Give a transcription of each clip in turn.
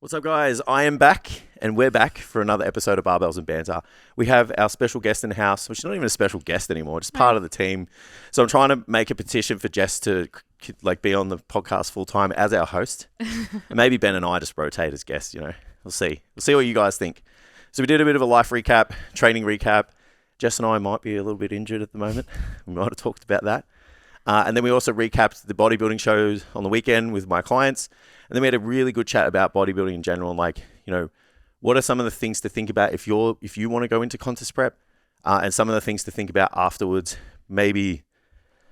What's up, guys? I am back, and we're back for another episode of Barbells and Banter. We have our special guest in the house, which is not even a special guest anymore, just part of the team. So I'm trying to make a petition for Jess to be on the podcast full time as our host, and maybe Ben and I just rotate as guests. We'll see. We'll see what you guys think. So we did a bit of a life recap, training recap. Jess and I might be a little bit injured at the moment. We might have talked about that. And then we also recapped the bodybuilding shows on the weekend with my clients. And then we had a really good chat about bodybuilding in general and what are some of the things to think about if you want to go into contest prep, and some of the things to think about afterwards. Maybe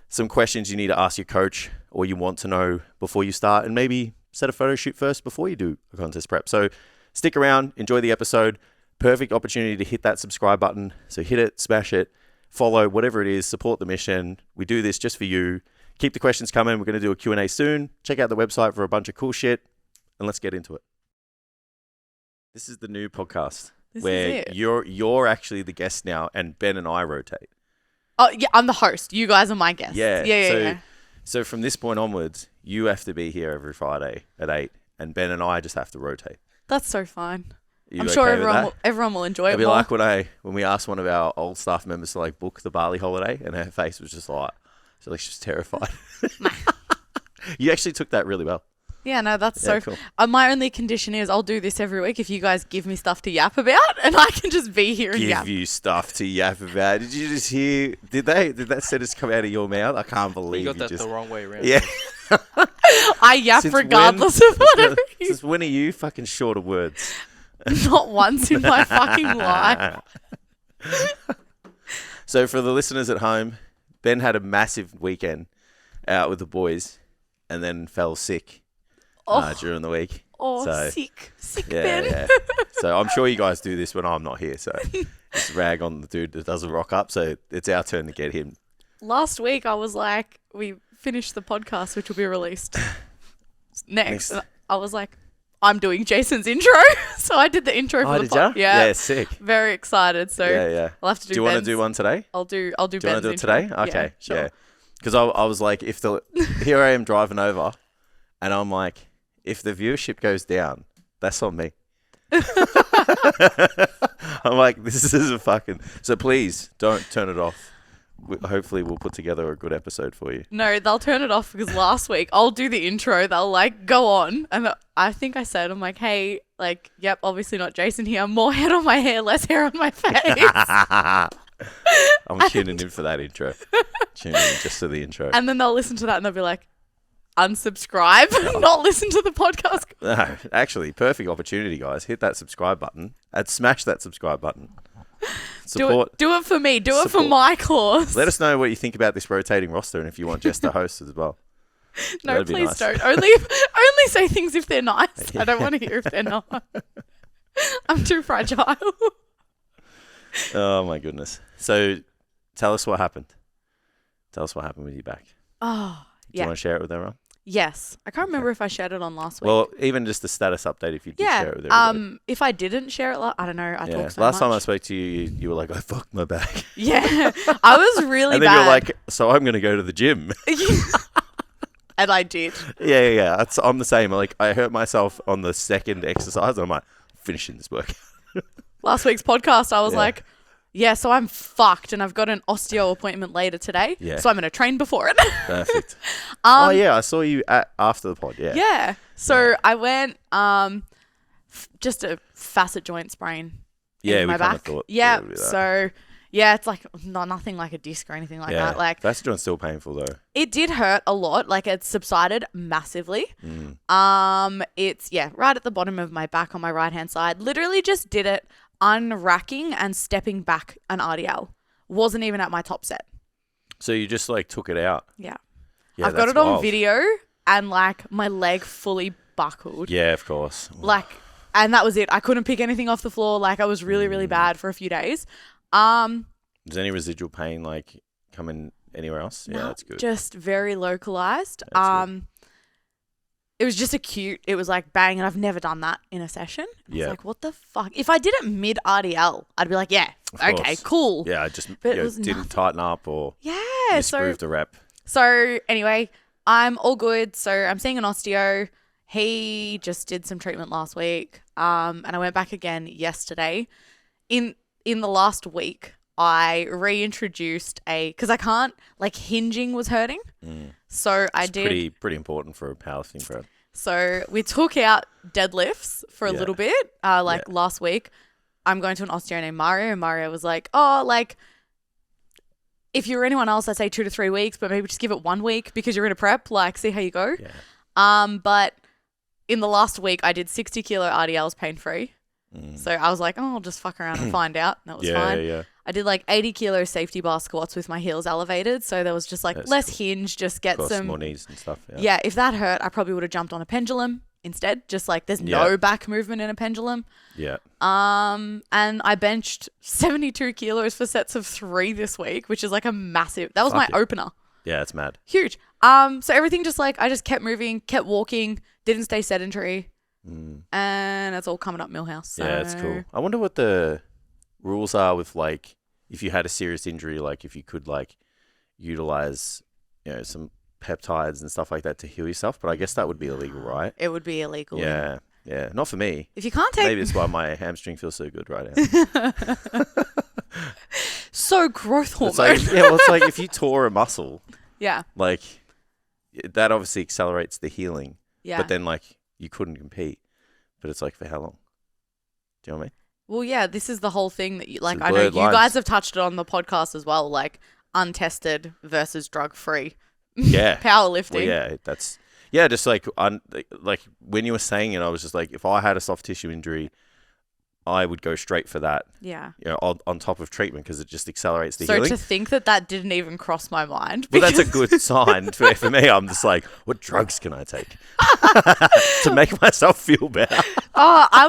some questions you need to ask your coach or you want to know before you start, and maybe set a photo shoot first before you do a contest prep. So stick around, enjoy the episode. Perfect opportunity to hit that subscribe button. So hit it, smash it, follow, whatever it is, support the mission. We do this just for you. Keep the questions coming. We're going to do a Q&A soon. Check out the website for a bunch of cool shit, and let's get into it. This is the new podcast where you're actually the guest now, and Ben and I rotate. Oh, yeah, I'm the host. You guys are my guests. Yeah. So from this point onwards, you have to be here every Friday at 8, and Ben and I just have to rotate. That's so fine. I'm okay sure everyone will enjoy it. It'll be more. like when we asked one of our old staff members to book the Bali holiday, and her face was just like, she's terrified. You actually took that really well. Yeah, no, that's cool. My only condition is I'll do this every week if you guys give me stuff to yap about, and I can just be here and yap. Give you stuff to yap about. Did you just hear? Did that sentence come out of your mouth? I can't believe you got that the wrong way around. Yeah. I yap regardless of whatever. Since when are you fucking short of words? Not once in my fucking life. So for the listeners at home, Ben had a massive weekend out with the boys and then fell sick during the week. Sick Ben. Yeah. So I'm sure you guys do this when I'm not here. So just rag on the dude that doesn't rock up. So it's our turn to get him. Last week I was like, we finished the podcast, which will be released next. And I was like, I'm doing Jason's intro. So I did the intro for the podcast. Yeah, sick. Very excited. So I'll have to do. Do you want to do one today? I'll do Ben's intro. Do you want to do it today? Okay. Yeah, sure. Yeah. Because I was like, here I am driving over, and I'm like, if the viewership goes down, that's on me. I'm like, this is a fucking... So please, don't turn it off. Hopefully we'll put together a good episode for you. No, they'll turn it off because last week I'll do the intro. They'll go on. And I think I said, I'm like, hey, yep, obviously not Jason here. More head on my hair, less hair on my face. I'm tuning in for that intro. Tuning in just to the intro. And then they'll listen to that and they'll be like, unsubscribe, not listen to the podcast. No, actually, perfect opportunity, guys. Hit that subscribe button and smash that subscribe button. Support. Do it for me. Do it for my cause. Let us know what you think about this rotating roster and if you want Jess to host as well. No, please nice. Don't. Only say things if they're nice. I don't want to hear if they're not. I'm too fragile. Oh, my goodness. So tell us what happened. Tell us what happened with your back. Oh, Do you want to share it with everyone? Yes. I can't remember if I shared it on last week. Well, even just the status update if you did share it with everybody. If I didn't share it, I don't know. I talk so last much. time I spoke to you, you were like, I fucked my back. Yeah. I was really and then bad. you're like, so I'm going to go to the gym. And I did. Yeah. I'm the same. I hurt myself on the second exercise. And I'm like, finishing this work. Last week's podcast, I was like, yeah, so I'm fucked and I've got an osteo appointment later today. Yeah. So I'm going to train before it. Perfect. I saw you after the pod. Yeah. Yeah. So I went just a facet joint sprain in my back. Thought yeah. So it's nothing like a disc or anything like that. Facet joint's still painful though. It did hurt a lot. It subsided massively. It's right at the bottom of my back on my right hand side. Literally just did it unracking and stepping back an RDL. Wasn't even at my top set. So you just took it out? Yeah. I've got it on video and my leg fully buckled. Yeah, of course. And that was it. I couldn't pick anything off the floor. I was really, really bad for a few days. Does any residual pain coming anywhere else? Yeah, that's good. Just very localized. It was just acute. It was bang, and I've never done that in a session. I was like, what the fuck? If I did it mid RDL, I'd be like, yeah, okay, cool. Yeah, I just didn't tighten up or misgrooved the rep. So anyway, I'm all good. So I'm seeing an osteo. He just did some treatment last week. And I went back again yesterday. In the last week, I reintroduced because I can't, like, hinging was hurting. So I did. Pretty important for a powerlifting crowd. So we took out deadlifts for a little bit, last week. I'm going to an osteo named Mario, and Mario was like, oh, like, if you're anyone else, I'd say 2 to 3 weeks, but maybe just give it 1 week because you're in a prep, like, see how you go. Yeah. But in the last week, I did 60 kilo RDLs pain-free. So I was like, oh, I'll just fuck around and find out. And that was fine. Yeah. I did like 80 kilo safety bar squats with my heels elevated. So there was just like less hinge, just get some more knees and stuff. Yeah, if that hurt, I probably would have jumped on a pendulum instead. Just like there's no back movement in a pendulum. Yeah. And I benched 72 kilos for sets of 3 this week, which is like a massive. That was my opener. Yeah, it's mad. Huge. So everything just like I just kept moving, kept walking, didn't stay sedentary. And it's all coming up Millhouse. So. Yeah, it's cool. I wonder what the rules are with, like, if you had a serious injury, like if you could, like, utilize, you know, some peptides and stuff like that to heal yourself. But I guess that would be illegal, right? It would be illegal. Yeah. Not for me. If you can't take... Maybe it's why my hamstring feels so good right now. So growth hormone. It's like, it's like if you tore a muscle. Yeah. Like, that obviously accelerates the healing. Yeah. But then, like, you couldn't compete. But it's like, for how long? Do you know what I mean? Well, yeah, this is the whole thing that you, like, Some I know blurred you lines. guys have touched it on the podcast as well, like untested versus drug-free. Yeah. Powerlifting. Well, yeah, that's... Yeah, just like when you were saying it, I was just like, if I had a soft tissue injury, I would go straight for that. Yeah. You know, on top of treatment because it just accelerates the so healing. So to think that didn't even cross my mind. Well, that's a good sign for me. I'm just like, what drugs can I take to make myself feel better? Oh, I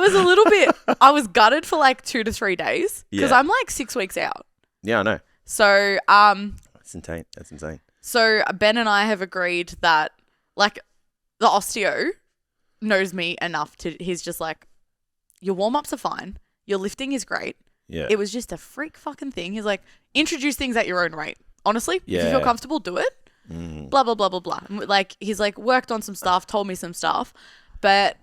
was gutted for like 2 to 3 days because I'm like 6 weeks out. Yeah, I know. So that's insane. That's insane. So Ben and I have agreed that, like, the osteo knows me enough he's just like, your warm-ups are fine. Your lifting is great. Yeah. It was just a freak fucking thing. He's like, introduce things at your own rate. Honestly, if you Yeah. feel comfortable, do it. Blah, blah, blah, blah, blah. Like, he's like, worked on some stuff, told me some stuff. But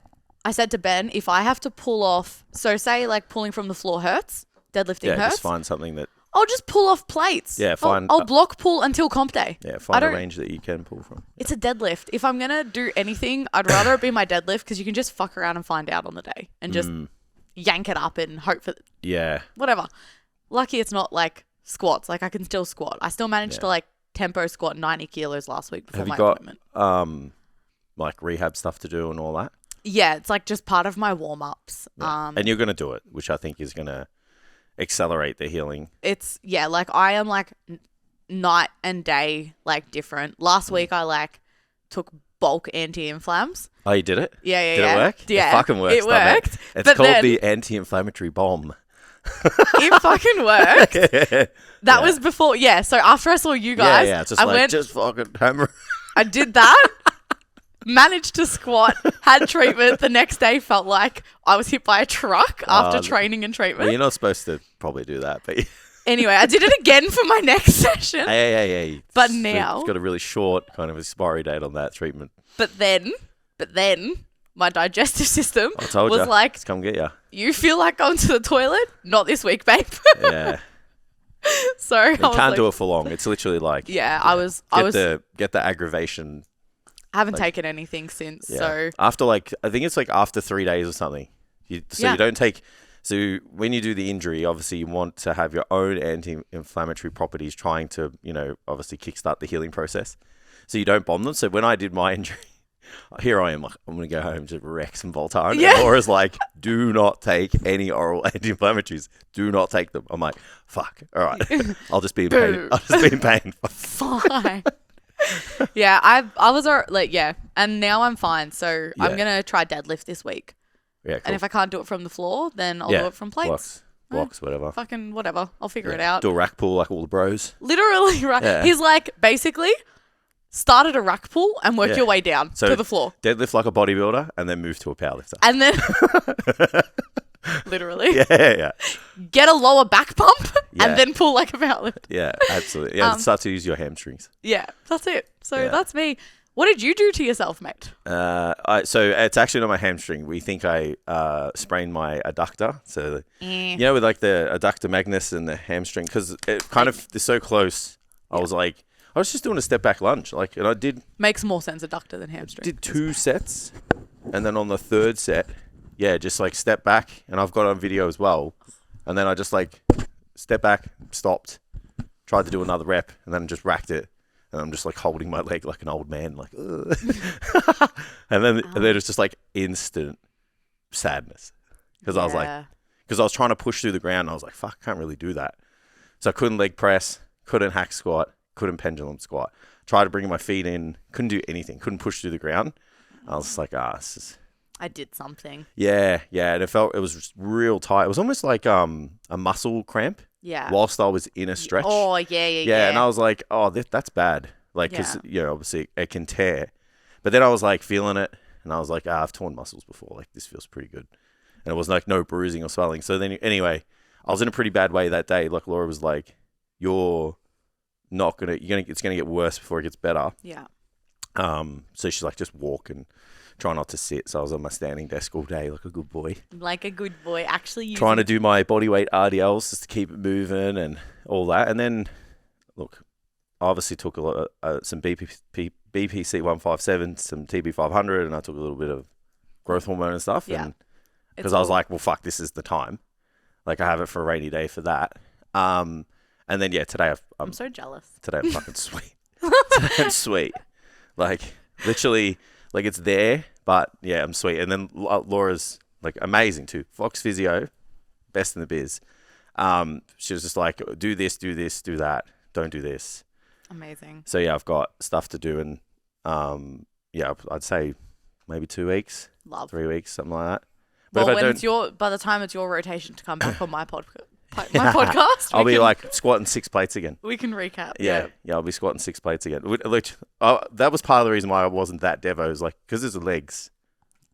I said to Ben, if I have to pull off, so say like pulling from the floor hurts, deadlifting hurts. Just find something that... I'll just pull off plates. Yeah, fine. I'll block pull until comp day. Yeah, find a range that you can pull from. It's a deadlift. If I'm going to do anything, I'd rather it be my deadlift because you can just fuck around and find out on the day and just yank it up and hope for whatever. Lucky it's not like squats. Like, I can still squat. I still managed to like tempo squat 90 kilos last week before my appointment. Like rehab stuff to do and all that? Yeah, it's like just part of my warm-ups. Yeah. And you're going to do it, which I think is going to accelerate the healing. It's like I am like night and day, like different. Last week I like took bulk anti-inflams. Oh, you did it? Yeah. Did it work? Yeah. It fucking works. It worked. It's called the anti-inflammatory bomb. It fucking worked. That was before. Yeah. So after I saw you guys, it's just just fucking hammer. I did that. Managed to squat, had treatment. The next day felt like I was hit by a truck after training and treatment. Well, you're not supposed to probably do that, but... Anyway, I did it again for my next session. Hey. But now... It's got a really short kind of expiry date on that treatment. But then, my digestive system was like... Let's come get you. You feel like going to the toilet? Not this week, babe. Yeah. So you can't do it for long. It's literally like... Yeah, Get the aggravation... I haven't taken anything since, so... After I think it's like after 3 days or something. You don't take... So when you do the injury, obviously you want to have your own anti-inflammatory properties trying to, obviously kickstart the healing process. So you don't bomb them. So when I did my injury, here I am, like, I'm going to go home to wreck some Voltaren. Yeah. And Laura's like, do not take any oral anti-inflammatories. Do not take them. I'm like, fuck. All right. I'll just be in pain. Fine. Yeah, I was and now I'm fine. So I'm gonna try deadlift this week. Yeah, cool. And if I can't do it from the floor, then I'll do it from plates. Blocks, whatever. Fucking whatever. I'll figure it out. Do a rack pull like all the bros. Literally, right? Yeah. He's like, basically, start at a rack pull and work your way down to the floor. Deadlift like a bodybuilder and then move to a powerlifter. And then... Literally. Yeah. Get a lower back pump and then pull like a powerlifter. Yeah, absolutely. Yeah, start to use your hamstrings. Yeah, that's it. So that's me. What did you do to yourself, mate? So it's actually not my hamstring. We think I sprained my adductor. So, with like the adductor magnus and the hamstring, because it kind of, they're so close. I was just doing a step back lunge. And I did. Makes more sense, adductor than hamstring. Did 2 sets. And then on the 3rd set, just like step back. And I've got it on video as well. And then I just like step back, stopped, tried to do another rep, and then just racked it. And I'm just like holding my leg like an old man, like, and then it's just like instant sadness because I was trying to push through the ground. And I was like, fuck, I can't really do that. So I couldn't leg press, couldn't hack squat, couldn't pendulum squat. Tried to bring my feet in, couldn't do anything, couldn't push through the ground. I was like, this is. I did something. Yeah, and it was just real tight. It was almost like a muscle cramp. Yeah. Whilst I was in a stretch. Oh, yeah. And I was like, oh, that's bad. Like, because, obviously it can tear. But then I was like feeling it. And I was like, I've torn muscles before. Like, this feels pretty good. And it was like no bruising or swelling. So then, anyway, I was in a pretty bad way that day. Like, Laura was like, it's going to get worse before it gets better. Yeah. So she's like, just walk and try not to sit. So I was on my standing desk all day like a good boy. Like a good boy. Actually trying to do my bodyweight RDLs just to keep it moving and all that. And then, look, I obviously took a lot of, some BPC 157, some TB 500, and I took a little bit of growth hormone and stuff. Yeah. Because I was like, well, fuck, this is the time. Like, I have it for a rainy day for that. And then, today I'm so jealous. Today I'm fucking sweet. Today I'm sweet. Like, literally... Like, it's there, but, I'm sweet. And then Laura's, like, amazing, too. Fox Physio, best in the biz. She was just like, do this, do that. Don't do this. Amazing. So, I've got stuff to do. And, I'd say maybe 2 weeks. 3 weeks, something like that. But well, by the time it's your rotation to come back on my podcast, I'll be like squatting 6 plates again. We can recap. Yeah, I'll be squatting 6 plates again. That was part of the reason why I wasn't that devo. Is like because there's the legs,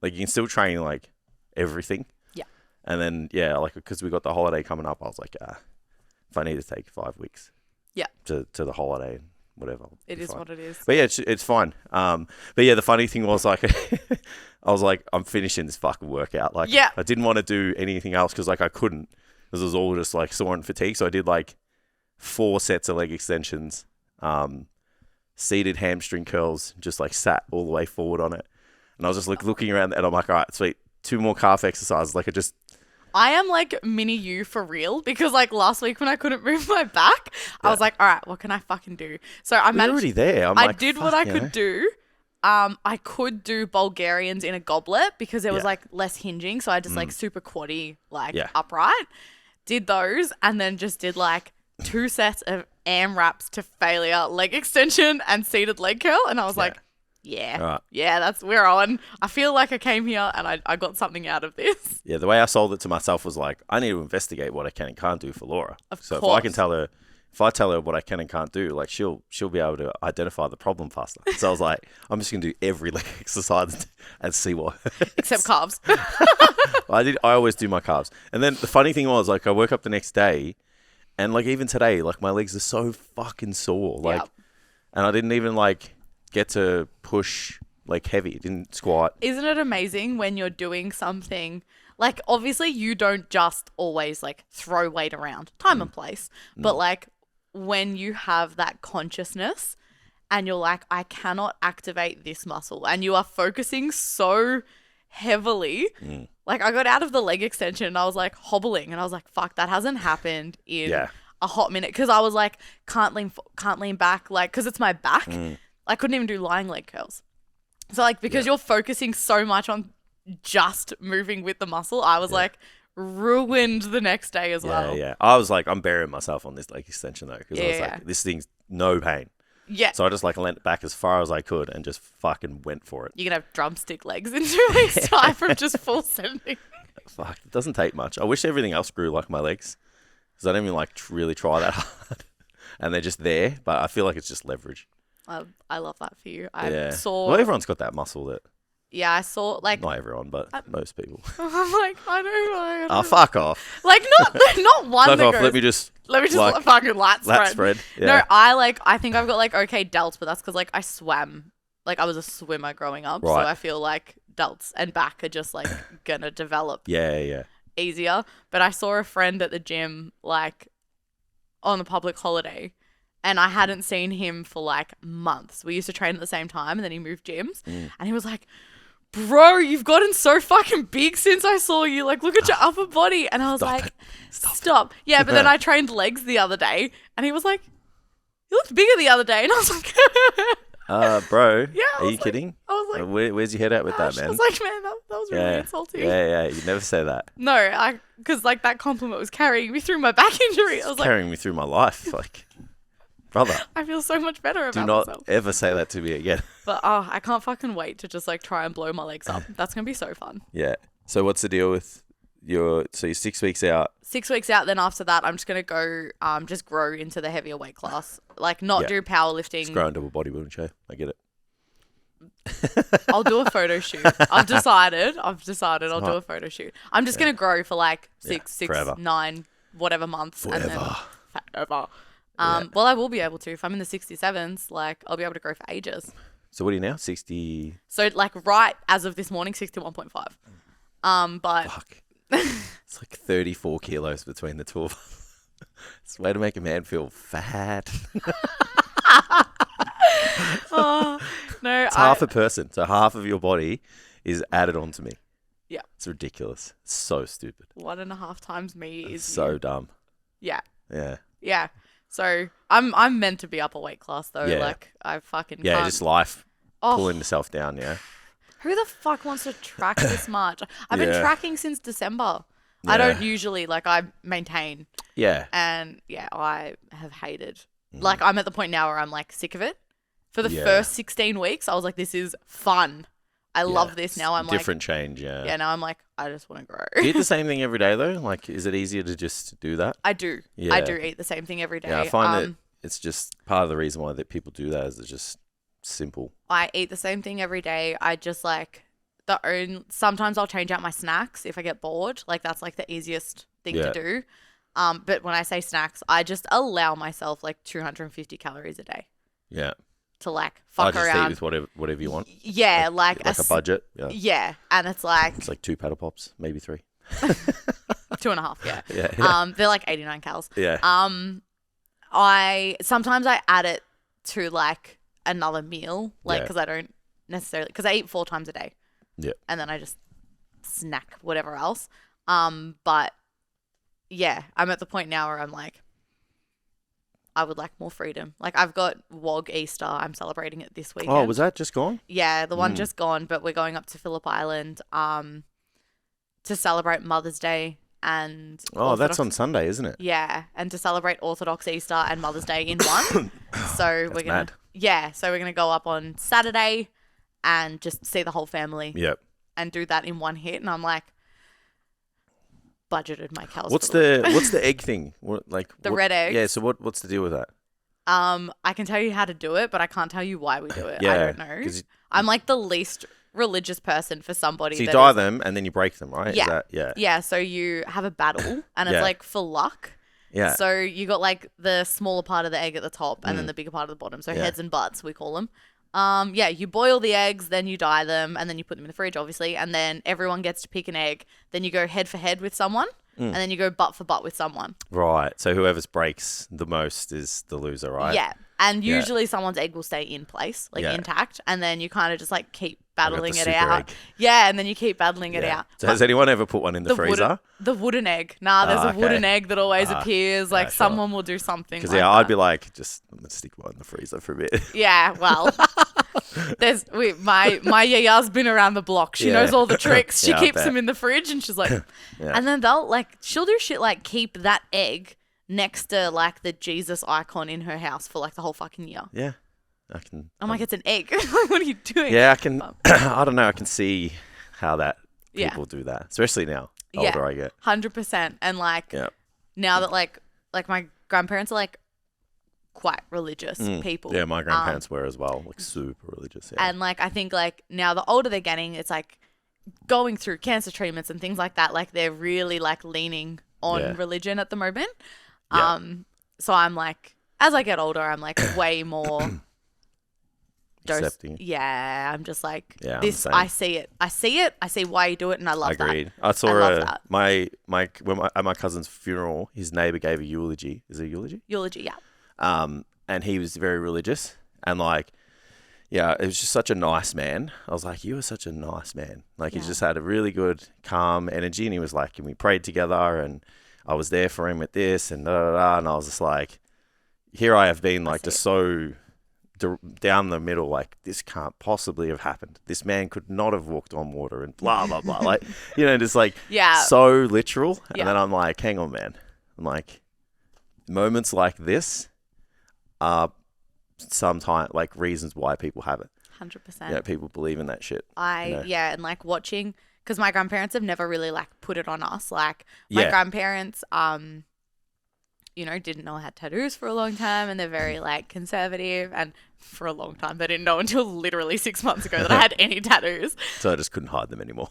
like you can still train like everything. Yeah. And then because we got the holiday coming up, I was like, if I need to take 5 weeks. Yeah. To the holiday and whatever. It is what it is. But it's fine. But the funny thing was like, I was like, I'm finishing this fucking workout. Like, I didn't want to do anything else because like I couldn't. Because it was all just like sore and fatigue. So I did like 4 sets of leg extensions, seated hamstring curls, just like sat all the way forward on it. And I was just like looking around and I'm like, all right, sweet. 2 more calf exercises. Like I am like mini you for real because like last week when I couldn't move my back, I was like, all right, what can I fucking do? So I managed. You're already there. I did what I could do. I could do Bulgarians in a goblet because there was like less hinging. So I just like super quaddy, like upright. Did those and then just did like 2 sets of AMRAPs to failure leg extension and seated leg curl. And I was like, we're on. I feel like I came here and I got something out of this. Yeah, the way I sold it to myself was like, I need to investigate what I can and can't do for Laura. So if I tell her what I can and can't do, like she'll be able to identify the problem faster. So I was like, I'm just going to do every leg exercise and see what. Except calves. I always do my calves. And then the funny thing was like I woke up the next day and like even today, like my legs are so fucking sore. Like, and I didn't even like get to push like heavy. Didn't squat. Isn't it amazing when you're doing something like obviously you don't just always like throw weight around, time and place, but like when you have that consciousness and you're like, I cannot activate this muscle and you are focusing so heavily. Like I got out of the leg extension and I was like hobbling and I was like, fuck, that hasn't happened in a hot minute. Cause I was like, can't lean back. Like, cause it's my back. I couldn't even do lying leg curls. So like, because you're focusing so much on just moving with the muscle, I was like, ruined the next day as well. Yeah. I was like, I'm burying myself on this leg extension though, because I was like, this thing's no pain. Yeah. So I just like leant back as far as I could and just fucking went for it. You're gonna have drumstick legs in 2 weeks' time from just full sending. Fuck, it doesn't take much. I wish everything else grew like my legs, because I don't even like really try that hard, and they're just there. But I feel like it's just leverage. I love that for you. Well, everyone's got that muscle that. Yeah, I saw like not everyone, but most people. I'm like, I don't know. Oh, fuck off! Like not one. Fuck that off! goes, let me just like, fucking lat spread. Yeah. No, I think I've got like okay delts, but that's because like I swam like I was a swimmer growing up. Right. So I feel like delts and back are just like going to develop Yeah. easier. But I saw a friend at the gym like on a public holiday and I hadn't seen him for like months. We used to train at the same time and then he moved gyms and he was like, bro, you've gotten so fucking big since I saw you. Like, look at your upper body. And I was like, stop. Yeah, but then I trained legs the other day and he was like, you looked bigger the other day. And I was like, bro, yeah, are you kidding? I was like, where's your head at with that, man? I was like, man, that was really insulting. Yeah, you never say that. No, because like that compliment was carrying me through my back injury. I was like, carrying me through my life. Like, brother, I feel so much better about do not myself. ever say that to me again. But I can't fucking wait to just like try and blow my legs up. That's going to be so fun. Yeah. So what's the deal with you're 6 weeks out? 6 weeks out, then after that, I'm just going to go just grow into the heavier weight class. Like not do powerlifting. Just grow into a bodybuilding show. I get it. I'll do a photo shoot. I've decided I'll do a photo shoot. I'm just going to grow for like six, forever. 9, whatever months. Forever. And then forever. Well, I will be able to. If I'm in the 67s, like I'll be able to grow for ages. So what are you now? 60? So like right as of this morning, 61.5. But Fuck. It's like 34 kilos between the two of us. It's a way to make a man feel fat. no, It's half a person. So half of your body is added on to me. Yeah. It's ridiculous. It's so stupid. 1.5 times me is So you. dumb. Yeah. Yeah. Yeah. So I'm meant to be upper weight class though. Yeah. Like I fucking Yeah, can't. just life pulling yourself down, yeah. Who the fuck wants to track this much? I've been tracking since December. Yeah. I don't usually I maintain. Yeah. And yeah, I have hated. Like I'm at the point now where I'm like sick of it. For the Yeah. first 16 weeks, I was like, this is fun. I love this. Now I'm different change, yeah. Yeah, now I'm like, I just want to grow. Do you eat the same thing every day though? Like, is it easier to just do that? I do. Yeah. I do eat the same thing every day. Yeah, I find that it's just part of the reason why that people do that is it's just simple. I eat the same thing every day. I just like sometimes I'll change out my snacks if I get bored. Like that's like the easiest thing to do. But when I say snacks, I just allow myself like 250 calories a day. Yeah. To like fuck just around. eat with whatever you want. Yeah, like a budget. Yeah. Yeah, and it's like 2 paddle pops, maybe 3. 2.5. Yeah. Yeah. They're like 89 calories. Yeah. I sometimes add it to like another meal, like because I don't necessarily because I eat 4 times a day. Yeah. And then I just snack whatever else. But yeah, I'm at the point now where I'm like, I would like more freedom. Like I've got WOG Easter. I'm celebrating it this weekend. Oh, was that just gone? Yeah, the one just gone, but we're going up to Phillip Island to celebrate Mother's Day and that's on Sunday, isn't it? Yeah, and to celebrate Orthodox Easter and Mother's Day in one. So we're gonna so we're gonna go up on Saturday and just see the whole family. Yep. And do that in one hit, and I'm like, budgeted my cows. What's the egg thing? The red eggs? Yeah. So what's the deal with that? I can tell you how to do it, but I can't tell you why we do it. Yeah, I don't know. I'm like the least religious person for somebody. So you dye them and then you break them, right? Yeah. Yeah. Yeah. So you have a battle, and it's like for luck. Yeah. So you got like the smaller part of the egg at the top, and then the bigger part of the bottom. So heads and butts, we call them. You boil the eggs, then you dye them, and then you put them in the fridge, obviously, and then everyone gets to pick an egg. Then you go head for head with someone, and then you go butt for butt with someone. Right. So whoever breaks the most is the loser, right? Yeah. And usually someone's egg will stay in place, intact, and then you kind of just like keep battling it out. Egg. Yeah, and then you keep battling it out. So has anyone ever put one in the freezer? The wooden egg. Nah, there's a wooden egg that always appears. Like someone will do something. Because like I'd be like, let's stick one in the freezer for a bit. Yeah, well, my yaya's been around the block. She knows all the tricks. She keeps them in the fridge, and she's like, and then she'll do shit like keep that egg next to like the Jesus icon in her house for like the whole fucking year. Yeah, I can. I'm like, it's an egg. What are you doing? Yeah, I can. I don't know. I can see how that people do that, especially now. Older I get. 100%. And like now that like my grandparents are like quite religious people. Yeah, my grandparents were as well, like super religious. Yeah. And like I think like now the older they're getting, it's like going through cancer treatments and things like that. Like they're really like leaning on religion at the moment. So I'm like, as I get older, I'm like way more accepting. Yeah, I'm just like, Yeah, I'm this. the same. I see it. I see why you do it, and I love Agreed. that. I saw love that. at my cousin's funeral, his neighbor gave a eulogy. Is it a eulogy? Eulogy, yeah. And he was very religious, and like, yeah, it was just such a nice man. I was like, you were such a nice man. Like, he just had a really good, calm energy, and he was like, and we prayed together, and I was there for him with this, and and I was just like, here I have been, like, just so down the middle, like, this can't possibly have happened. This man could not have walked on water, and blah, blah, blah. Like, just like, so literal. And then I'm like, hang on, man. I'm like, moments like this are sometimes like reasons why people have it. 100%. Yeah, people believe in that shit. And like watching, because my grandparents have never really like put it on us. Like my grandparents, didn't know I had tattoos for a long time, and they're very like conservative, and for a long time they didn't know until literally 6 months ago that I had any tattoos. So I just couldn't hide them anymore.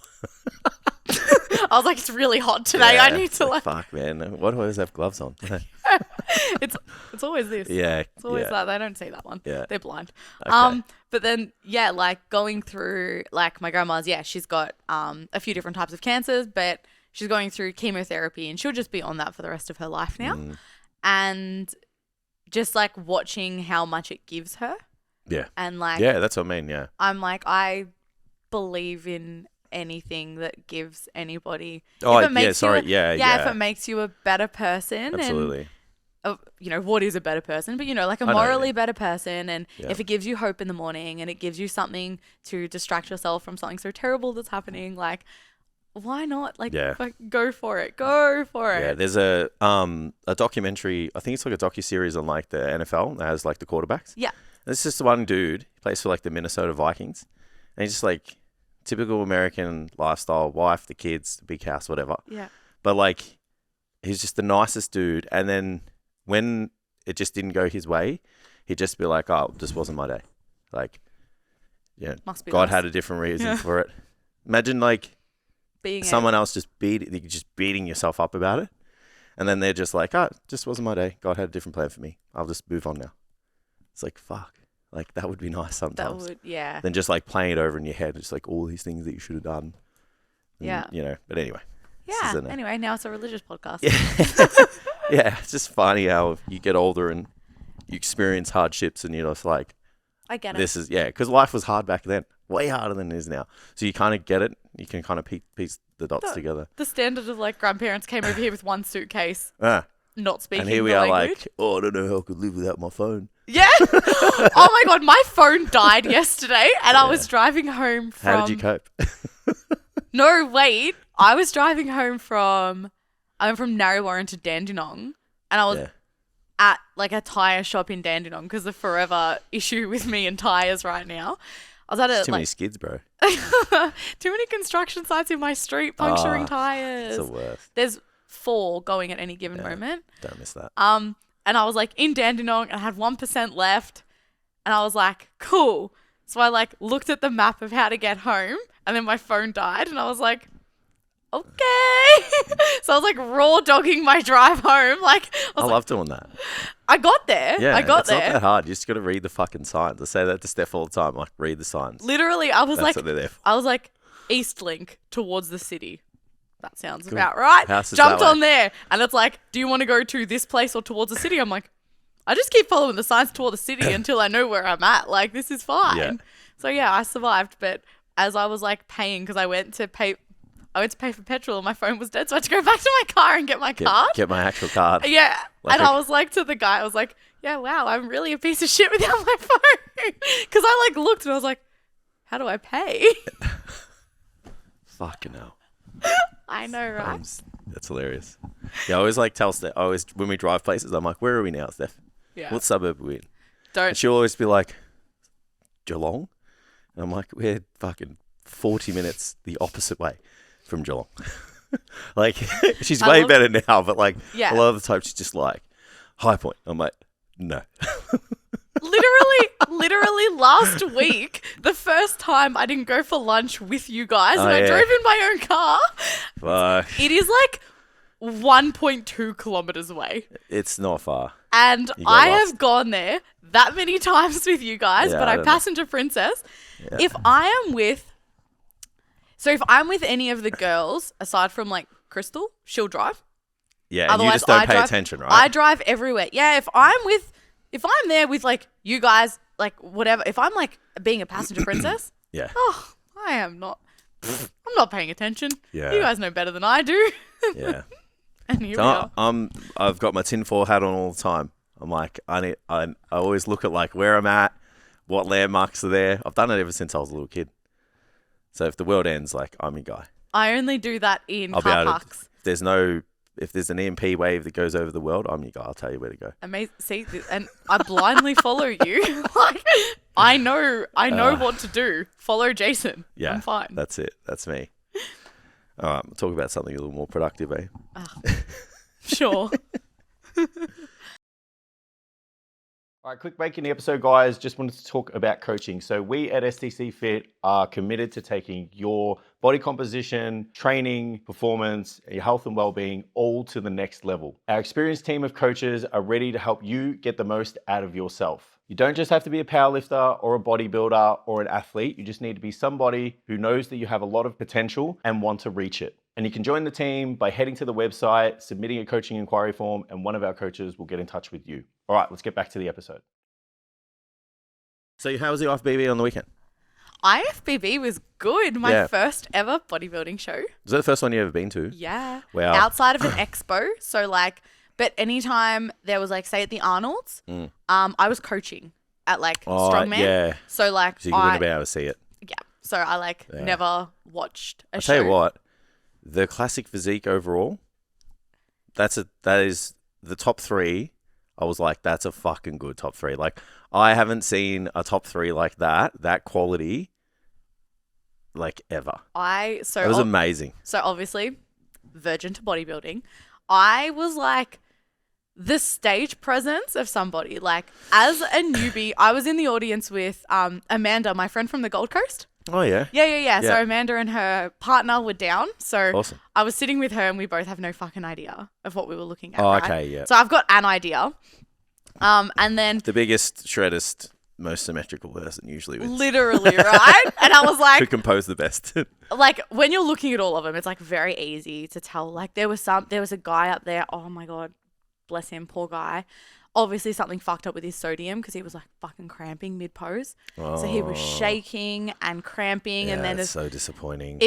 I was like, it's really hot today. I need to like. Fuck, man. Why do I always have gloves on? It's always this. Yeah. It's always that. They don't see that one. Yeah. They're blind. Okay. But then, like going through, like my grandma's, she's got a few different types of cancers, but she's going through chemotherapy, and she'll just be on that for the rest of her life now. And just like watching how much it gives her. Yeah. And like. Yeah, that's what I mean. Yeah. I'm like, I believe in anything that gives anybody. Oh, if it makes sorry. If it makes you a better person. Absolutely. And, what is a better person? But, like a morally better person. And if it gives you hope in the morning, and it gives you something to distract yourself from something so terrible that's happening, like, why not? Like, go for it. Go for it. Yeah, there's a documentary, I think it's like a docuseries on like the NFL that has like the quarterbacks. Yeah. And it's just one dude, he plays for like the Minnesota Vikings. And he's just like typical American lifestyle, wife, the kids, the big house, whatever. Yeah. But like, he's just the nicest dude. And then when it just didn't go his way, he'd just be like, oh, this wasn't my day. Like, Must be God nice. had a different reason for it. Imagine like someone else just beating yourself up about it. And then they're just like, oh, just wasn't my day. God had a different plan for me. I'll just move on now. It's like, fuck. Like, that would be nice sometimes. That would, yeah. Than just like playing it over in your head. Just like all these things that you should have done. And, but anyway. Yeah. Anyway, now it's a religious podcast. Yeah. Yeah. It's just funny how you get older and you experience hardships, and you're just like, I get it. This is, because life was hard back then. Way harder than it is now. So you kind of get it. You can kind of piece the dots together. The standard of like grandparents came over here with one suitcase. Not speaking and here we the are language. like, oh, I don't know how I could live without my phone. Yeah. Oh my God. My phone died yesterday, and I was driving home from. How did you cope? No, wait. I was driving home I went from Narrewarren to Dandenong, and I was at like a tyre shop in Dandenong, because the forever issue with me and tyres right now. I was at too many skids, bro. Too many construction sites in my street puncturing tyres. It's the worst. There's 4 going at any given moment. Don't miss that. And I was like in Dandenong, and I had 1% left, and I was like, cool. So I like looked at the map of how to get home, and then my phone died, and I was like, okay. So I was like raw dogging my drive home. Like, I love doing that. I got there. Yeah, it's not that hard. You just got to read the fucking signs. I say that to Steph all the time. Like, read the signs. Literally, I was That's what they're there for. I was like, Eastlink towards the city. That sounds about right. Houses Jumped that way. on there, and it's like, do you want to go to this place or towards the city? I'm like, I just keep following the signs toward the city until I know where I'm at. Like, this is fine. Yeah. So yeah, I survived. But as I was like paying, because I went to pay for petrol, and my phone was dead, so I had to go back to my car and get my card. Get my actual card. Yeah. And I was like to the guy, I was like, yeah, wow, I'm really a piece of shit without my phone. Because I like looked, and I was like, how do I pay? Fucking hell. I know, right? That's hilarious. Yeah, I always like tell Steph, when we drive places, I'm like, where are we now, Steph? Yeah. What suburb are we in? And she'll always be like, Geelong? And I'm like, we're fucking 40 minutes the opposite way from Geelong. Like, she's way better now, but like, a lot of the time she's just like, High Point. I'm like, no. Literally last week, the first time I didn't go for lunch with you guys, and I drove in my own car. Fuck. It is like 1.2 kilometers away. It's not far. And You got I lost. have gone there that many times with you guys, Yeah, but I I don't know. passenger princess. Yeah. If I'm with any of the girls, aside from like Crystal, she'll drive. Yeah, and you Otherwise, just don't I pay drive- attention, right? I drive everywhere. Yeah, if I'm there with like you guys, like whatever, if I'm like being a passenger princess, yeah. I am not. I'm not paying attention. Yeah. You guys know better than I do. Yeah. And here we So are. I've got my tinfoil hat on all the time. I'm like, I always look at like where I'm at, what landmarks are there. I've done it ever since I was a little kid. So if the world ends, like, I'm your guy. I only do that in I'll be car able to, parks. if there's an EMP wave that goes over the world, I'm your guy. I'll tell you where to go. Amazing. See, and I blindly follow you. Like, I know what to do. Follow Jason. Yeah, I'm fine. That's it. That's me. All right, we'll talk about something a little more productive, eh? Sure. All right, quick break in the episode, guys. Just wanted to talk about coaching. So we at STCfit are committed to taking your body composition, training, performance, your health and well-being all to the next level. Our experienced team of coaches are ready to help you get the most out of yourself. You don't just have to be a powerlifter or a bodybuilder or an athlete. You just need to be somebody who knows that you have a lot of potential and want to reach it. And you can join the team by heading to the website, submitting a coaching inquiry form, and one of our coaches will get in touch with you. All right, let's get back to the episode. So how was the IFBB on the weekend? IFBB was good. My Yeah. first ever bodybuilding show. Was that the first one you ever been to? Yeah. Wow. Outside of an expo. So like, but anytime there was like, say at the Arnold's, I was coaching at like Strongman. Yeah. So like, So you wouldn't be able to see it. yeah. So I like never watched a I'll show. tell you what, the classic physique overall, that is the top three. I was like, that's a fucking good top three. Like, I haven't seen a top three like that quality, like ever. It was amazing. So obviously, virgin to bodybuilding, I was like the stage presence of somebody. Like as a newbie, I was in the audience with Amanda, my friend from the Gold Coast. Oh, yeah? Yeah. So Amanda and her partner were down. So Awesome. I was sitting with her and we both have no fucking idea of what we were looking at. Oh, right? okay, yeah. So I've got an idea. And then The biggest, shreddest, most symmetrical person usually wins. literally, right? And I was Who like, composed the best. like when you're looking at all of them, it's like very easy to tell. Like there was a guy up there. Oh my God, bless him, poor guy. Obviously something fucked up with his sodium because he was like fucking cramping mid pose. Oh. So he was shaking and cramping, Yeah, and then it's so disappointing.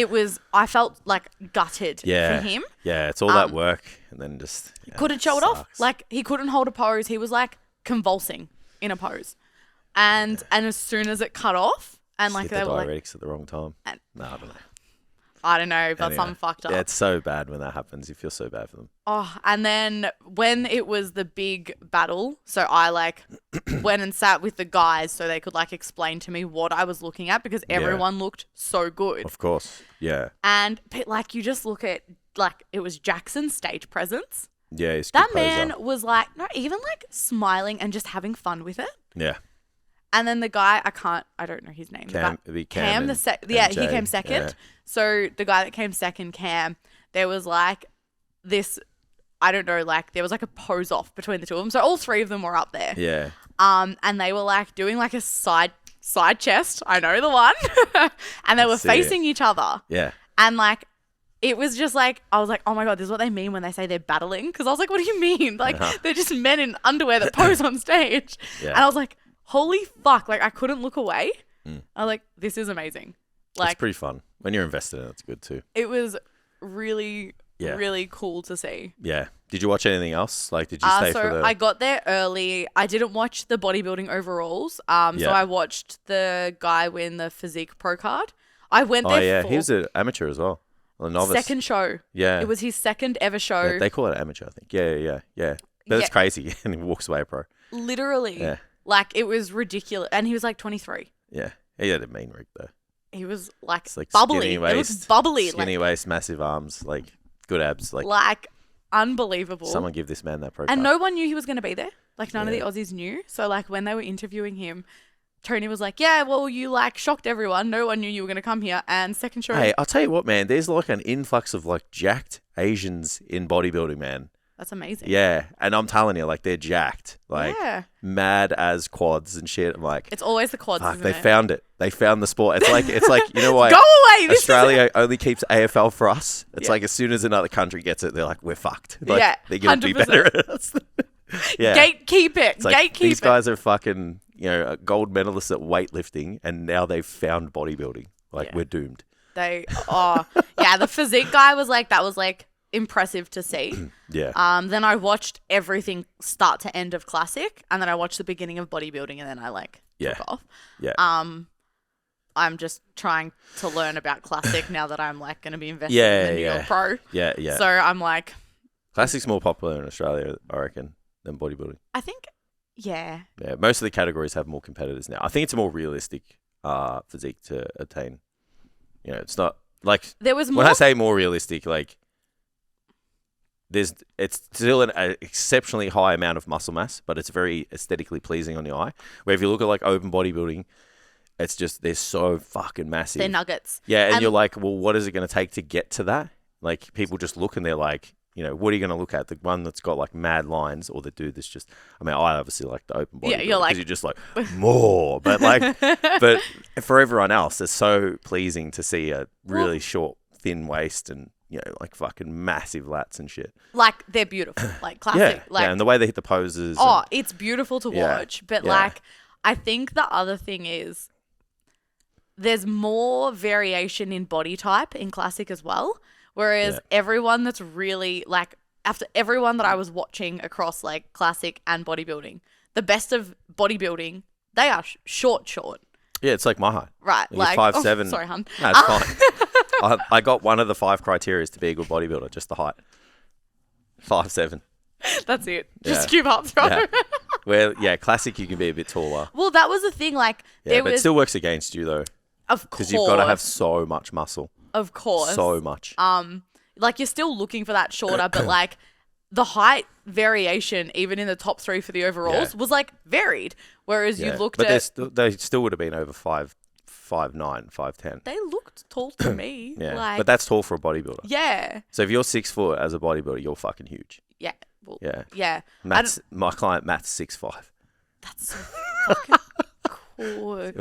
I felt like gutted for him. Yeah, it's all that work and then just... Couldn't show it off. Like he couldn't hold a pose. He was like convulsing in a pose. And as soon as it cut off and like Hit they the were like, diuretics at the wrong time. And- No, I don't know. I don't know, but Anyway. something fucked up. Yeah, it's so bad when that happens. You feel so bad for them. Oh, and then when it was the big battle, so I like went and sat with the guys so they could like explain to me what I was looking at because everyone looked so good. Of course. Yeah. And but, like you just look at like it was Jackson's stage presence. Yeah, he's a That good man poser. was like not even like smiling and just having fun with it. Yeah. And then the guy, I don't know his name. Cam, but it'd be Cam and he Jay. came second. Yeah. So the guy that came second, Cam, there was like this, I don't know, like there was like a pose off between the two of them. So all three of them were up there. Yeah. And they were like doing like a side chest. I know the one. And they were Sick. facing each other. Yeah. And like, it was just like, I was like, oh my God, this is what they mean when they say they're battling. Because I was like, what do you mean? Like, they're just men in underwear that pose on stage. Yeah. And I was like, holy fuck. Like, I couldn't look away. I was like, this is amazing. It's Like, pretty fun. When you're invested in it, it's good too. it was really, Yeah. really cool to see. Yeah. Did you watch anything else? Like, did you stay So for the... I got there early. I didn't watch the bodybuilding overalls. So Yeah. I watched the guy win the physique pro card. I went Oh, there yeah. for He was an amateur as well. A novice. second show. Yeah. It was his second ever show. Yeah, they call it amateur, I think. Yeah. But it's crazy. And he walks away pro. Literally. Yeah. Like, it was ridiculous. And he was like 23. Yeah. He had a mean rig, though. He was like, It's like bubbly. skinny It waist. was bubbly. Skinny waist, massive arms, like good abs. Like unbelievable. Someone give this man that pro And card. no one knew he was going to be there. Like, none Yeah. of the Aussies knew. So, like, when they were interviewing him, Tony was like, yeah, well, you, like, shocked everyone. No one knew you were going to come here. And second show. Hey, I'll tell you what, man. There's like an influx of like jacked Asians in bodybuilding, man. That's amazing. Yeah, and I'm telling you, like, they're jacked, like mad as quads and shit. I'm like, it's always the quads. fuck, isn't they it? found it. They found the sport. It's like you know what? Go away. Australia only keeps AFL for us. It's like as soon as another country gets it, they're like, we're fucked. Like, they're gonna be better at us. Gatekeep it. It's like, Gatekeep these it. guys are fucking, gold medalists at weightlifting, and now they've found bodybuilding. Like, we're doomed. The physique guy was like, that was like impressive to see. Then I watched everything start to end of classic, and then I watched the beginning of bodybuilding, and then I took off. I'm just trying to learn about classic now that I'm like going to be investing in the New York Pro. So I'm like, classic's more popular in Australia, I reckon, than bodybuilding. I think, yeah. Most of the categories have more competitors now. I think it's a more realistic physique to attain. It's not like there was more. When I say more realistic, like it's still an exceptionally high amount of muscle mass, but it's very aesthetically pleasing on the eye. Where if you look at like open bodybuilding, it's just they're so fucking massive. They're nuggets. Yeah, and you're like, well, what is it going to take to get to that? Like people just look and they're like, what are you going to look at? The one that's got like mad lines, or the dude that's just, I mean, I obviously like the open body. Yeah, you're like, because you're just like, more. But like, but for everyone else, it's so pleasing to see a really short, thin waist and, like fucking massive lats and shit. Like, they're beautiful. Like, classic. And the way they hit the poses. It's beautiful to watch. But like, I think the other thing is there's more variation in body type in classic as well. Whereas everyone that's really, like, after everyone that I was watching across, like, classic and bodybuilding, the best of bodybuilding, they are short. Yeah, it's like my height. Right. You're like, 5'7". Sorry, hun. No, it's fine. I got one of the 5 criteria to be a good bodybuilder, just the height. 5'7". That's it. Just keep up, bro. Yeah. Well, classic, you can be a bit taller. Well, that was the thing, like, but it still works against you, though. Of course. Because you've got to have so much muscle. Of course. So much. Like, you're still looking for that shorter, but like the height variation, even in the top 3 for the overalls, was like varied. Whereas you looked at, they still would have been over 5'9", 5'10". They looked tall to me. But that's tall for a bodybuilder. Yeah. So if you're 6 foot as a bodybuilder, you're fucking huge. Yeah. Well, yeah. My client Matt's 6'5". That's so fucking cool.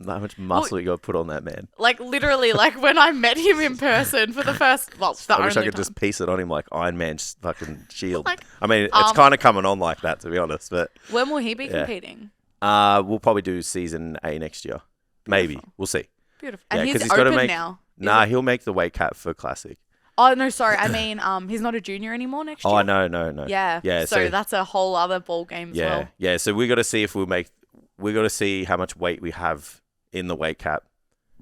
How much muscle you got to put on that man? Like, literally, like when I met him in person for the first, I wish I could just piece it on him like Iron Man's fucking shield. Like, I mean, it's kind of coming on like that, to be honest. But when will he be competing? We'll probably do season A next year. Beautiful. Maybe. We'll see. Beautiful. And he's open now. Nah, he'll make the weight cap for classic. Oh, no, sorry. I mean, he's not a junior anymore next year. Oh, no. Yeah. So that's a whole other ball game as well. Yeah. So we got to see if we got to see how much weight we have in the weight cap,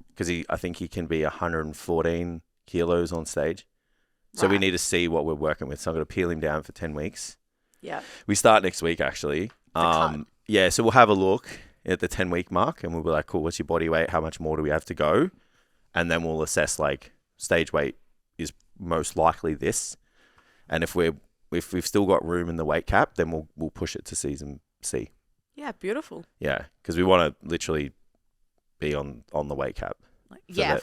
because I think he can be 114 kilos on stage. So we need to see what we're working with. So I'm going to peel him down for 10 weeks. Yeah. We start next week, actually. So we'll have a look at the 10-week mark, and we'll be like, cool, what's your body weight? How much more do we have to go? And then we'll assess, like, stage weight is most likely this. And if we've still got room in the weight cap, then we'll push it to season C. Yeah, beautiful. Yeah, because we want to literally be on the weight cap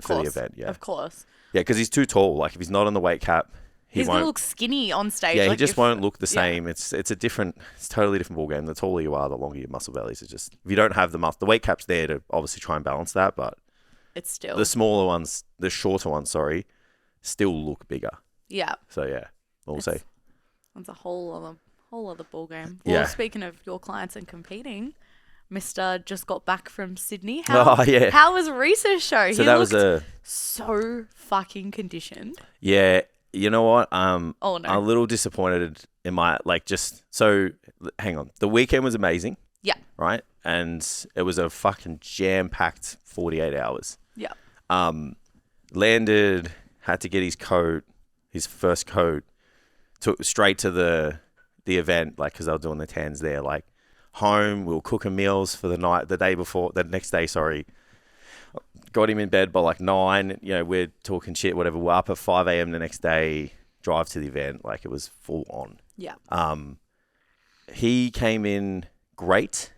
for the event. Yeah, of course. Yeah, because he's too tall. Like, if he's not on the weight cap, he's going to look skinny on stage. Yeah, like he just won't look the same. It's a totally different ball game. The taller you are, the longer your muscle bellies. It's just, if you don't have the weight cap's there to obviously try and balance that, but it's still the smaller ones, the shorter ones, still look bigger. Yeah. So yeah, we'll see. It's a whole other ball game. Well, speaking of your clients and competing, Mr. just got back from Sydney. How was Reese's show? So that was so fucking conditioned. Yeah, you know what? I'm a little disappointed in my hang on. The weekend was amazing. Yeah. Right? And it was a fucking jam-packed 48 hours. Yeah. Landed, had to get his first coat, took straight to the event, like, because they were doing the tans there. Like, home, we were cooking meals for the next day, sorry. Got him in bed by like 9. We're talking shit, whatever. We're up at 5 a.m. the next day, drive to the event. Like, it was full on. Yeah. He came in great.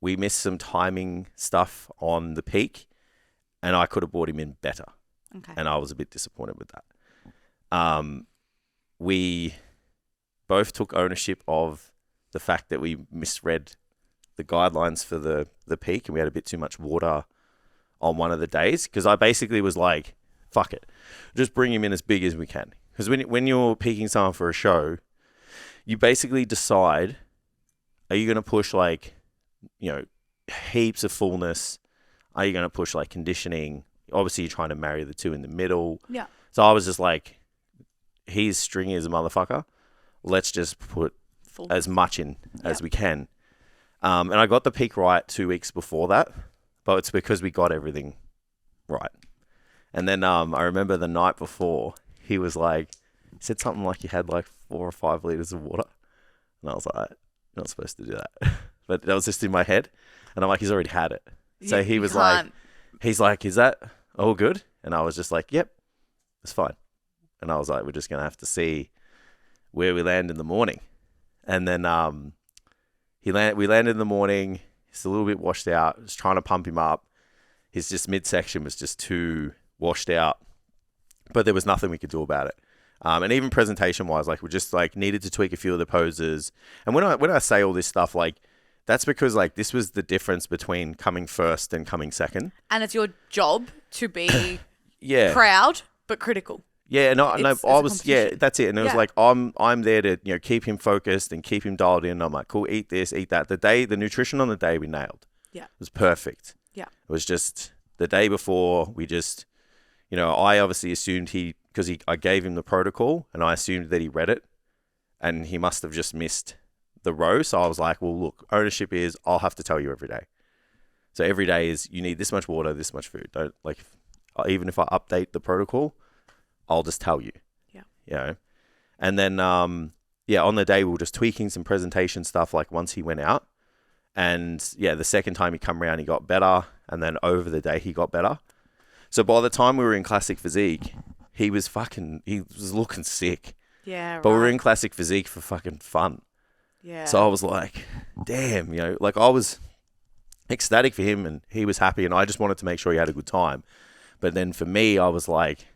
We missed some timing stuff on the peak, and I could have brought him in better. Okay. And I was a bit disappointed with that. both took ownership of the fact that we misread the guidelines for the peak, and we had a bit too much water on one of the days. Because I basically was like, fuck it, just bring him in as big as we can. Because when you're peaking someone for a show, you basically decide, are you going to push like, you know, heaps of fullness? Are you going to push like conditioning? Obviously, you're trying to marry the two in the middle. Yeah. So I was just like, he's stringy as a motherfucker. Let's just put as much in as we can. And I got the peak right 2 weeks before that, but it's because we got everything right. And then I remember the night before, he was like, he said something like he had like 4 or 5 liters of water. And I was like, you're not supposed to do that. But that was just in my head. And I'm like, he's already had it. So he was like, he's like, is that all good? And I was just like, yep, it's fine. And I was like, we're just going to have to see where we land in the morning. And then we landed in the morning. He's a little bit washed out. I was trying to pump him up. His just midsection was just too washed out. But there was nothing we could do about it. And even presentation-wise, like, we just like needed to tweak a few of the poses. And when I say all this stuff, like, that's because like this was the difference between coming first and coming second. And it's your job to be proud but critical. Yeah, no, I was, that's it. And it was like, I'm there to, you know, keep him focused and keep him dialed in. I'm like, cool, eat this, eat that. The nutrition on the day we nailed. Yeah. It was perfect. Yeah. It was just the day before we just, you know, I obviously assumed I gave him the protocol and I assumed that he read it and he must have just missed the row. So I was like, well, look, ownership is I'll have to tell you every day. So every day is you need this much water, this much food. Don't like, even if I update the protocol, I'll just tell you. Yeah. You know? And then, on the day we were just tweaking some presentation stuff, like once he went out. And the second time he come around, he got better. And then over the day, he got better. So by the time we were in classic physique, he was looking sick. Yeah, right. But we were in classic physique for fucking fun. Yeah. So I was like, damn, you know, like I was ecstatic for him and he was happy and I just wanted to make sure he had a good time. But then for me, I was like,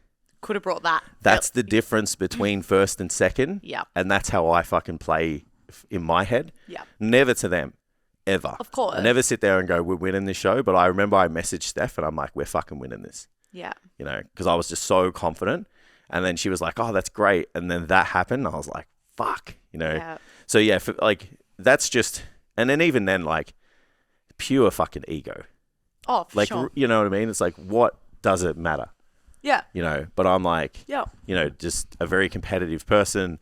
could have brought that. That's the difference between first and second. Yeah. And that's how I fucking play in my head. Yeah. Never to them. Ever. Of course. I never sit there and go, we're winning this show. But I remember I messaged Steph and I'm like, we're fucking winning this. Yeah. You know, because I was just so confident. And then she was like, oh, that's great. And then that happened. I was like, fuck, you know. Yeah. So that's just, and then even then, like, pure fucking ego. Oh, for sure. You know what I mean? It's like, what does it matter? Yeah. You know, but I'm like, you know, just a very competitive person.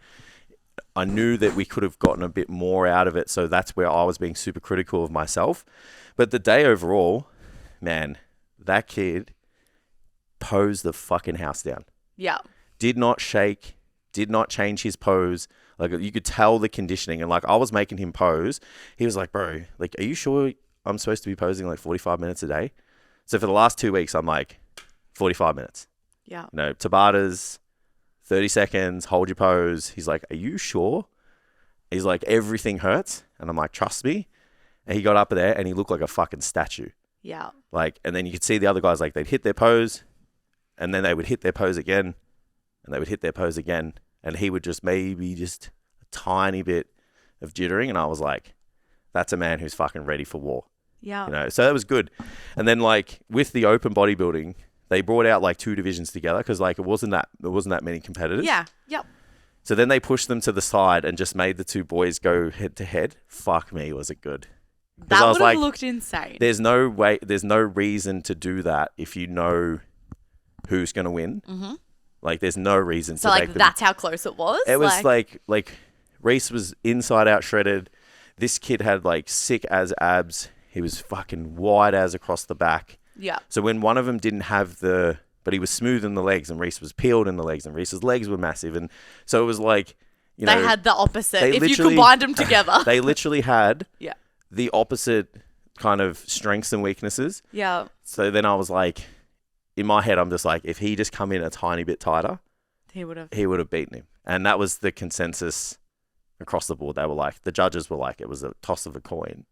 I knew that we could have gotten a bit more out of it. So that's where I was being super critical of myself. But the day overall, man, that kid posed the fucking house down. Yeah. Did not shake, did not change his pose. Like, you could tell the conditioning. And like, I was making him pose. He was like, bro, like, are you sure I'm supposed to be posing like 45 minutes a day? So for the last 2 weeks, I'm like, 45 minutes. Yeah. You know, Tabatas, 30 seconds, hold your pose. He's like, are you sure? He's like, everything hurts. And I'm like, trust me. And he got up there and he looked like a fucking statue. Yeah. Like, and then you could see the other guys, like, they'd hit their pose and then they would hit their pose again and they would hit their pose again. And he would just maybe just a tiny bit of jittering. And I was like, that's a man who's fucking ready for war. Yeah. You know, so that was good. And then like with the open bodybuilding, they brought out like 2 divisions together because like there wasn't that many competitors. Yeah. Yep. So then they pushed them to the side and just made the 2 boys go head to head. Fuck me, was it good? That would have looked insane. There's no reason to do that if you know who's going to win. Mm-hmm. Like there's no reason so to like make them. That's how close it was? It was like Reese was inside out shredded. This kid had like sick as abs. He was fucking wide as across the back. Yeah. So when one of them didn't have but he was smooth in the legs and Reese was peeled in the legs and Reese's legs were massive. And so it was like, you know. They had the opposite. If you combined them together. They literally had yeah. the opposite kind of strengths and weaknesses. Yeah. So then I was like, in my head, I'm just like, if he just come in a tiny bit tighter, he would have beaten him. And that was the consensus across the board. They were like, the judges were like, it was a toss of a coin.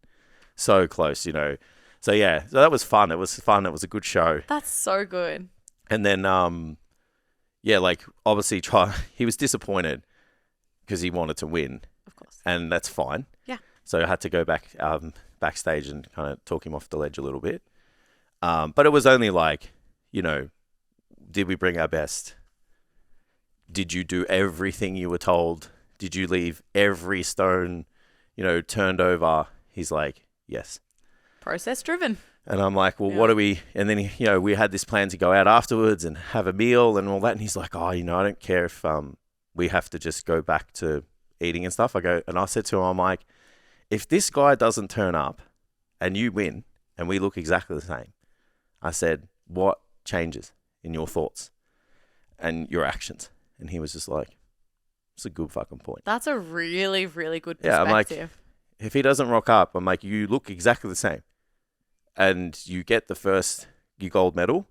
So close, you know. So yeah, so that was fun. It was fun. It was a good show. That's so good. And then, like obviously he was disappointed because he wanted to win. Of course. And that's fine. Yeah. So I had to go backstage and kind of talk him off the ledge a little bit. But it was only like, did we bring our best? Did you do everything you were told? Did you leave every stone, turned over? He's like, yes. Process driven. And I'm like, well, what do we... And then, we had this plan to go out afterwards and have a meal and all that. And he's like, oh, I don't care if we have to just go back to eating and stuff. I said to him, I'm like, if this guy doesn't turn up and you win and we look exactly the same, I said, what changes in your thoughts and your actions? And he was just like, it's a good fucking point. That's a really, really good perspective. Yeah, I'm like, if he doesn't rock up, I'm like, you look exactly the same. And you get your gold medal.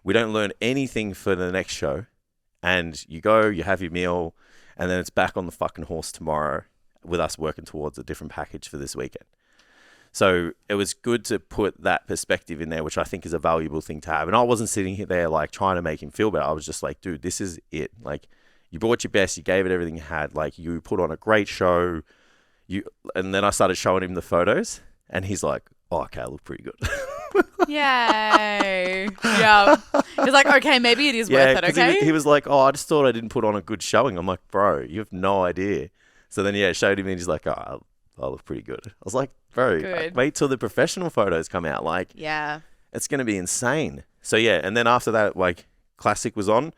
We don't learn anything for the next show. And you go, you have your meal, and then it's back on the fucking horse tomorrow with us working towards a different package for this weekend. So it was good to put that perspective in there, which I think is a valuable thing to have. And I wasn't sitting there like trying to make him feel better. I was just like, dude, this is it. Like, you brought your best. You gave it everything you had. Like, you put on a great show. And then I started showing him the photos, and he's like, oh, okay, I look pretty good. Yay. Yeah. He's like, okay, maybe it is worth it, okay? He was like, oh, I just thought I didn't put on a good showing. I'm like, bro, you have no idea. So then, showed him, and he's like, oh, I look pretty good. I was like, bro, wait till the professional photos come out. Like, it's going to be insane. So, and then after that, like, Classic was on,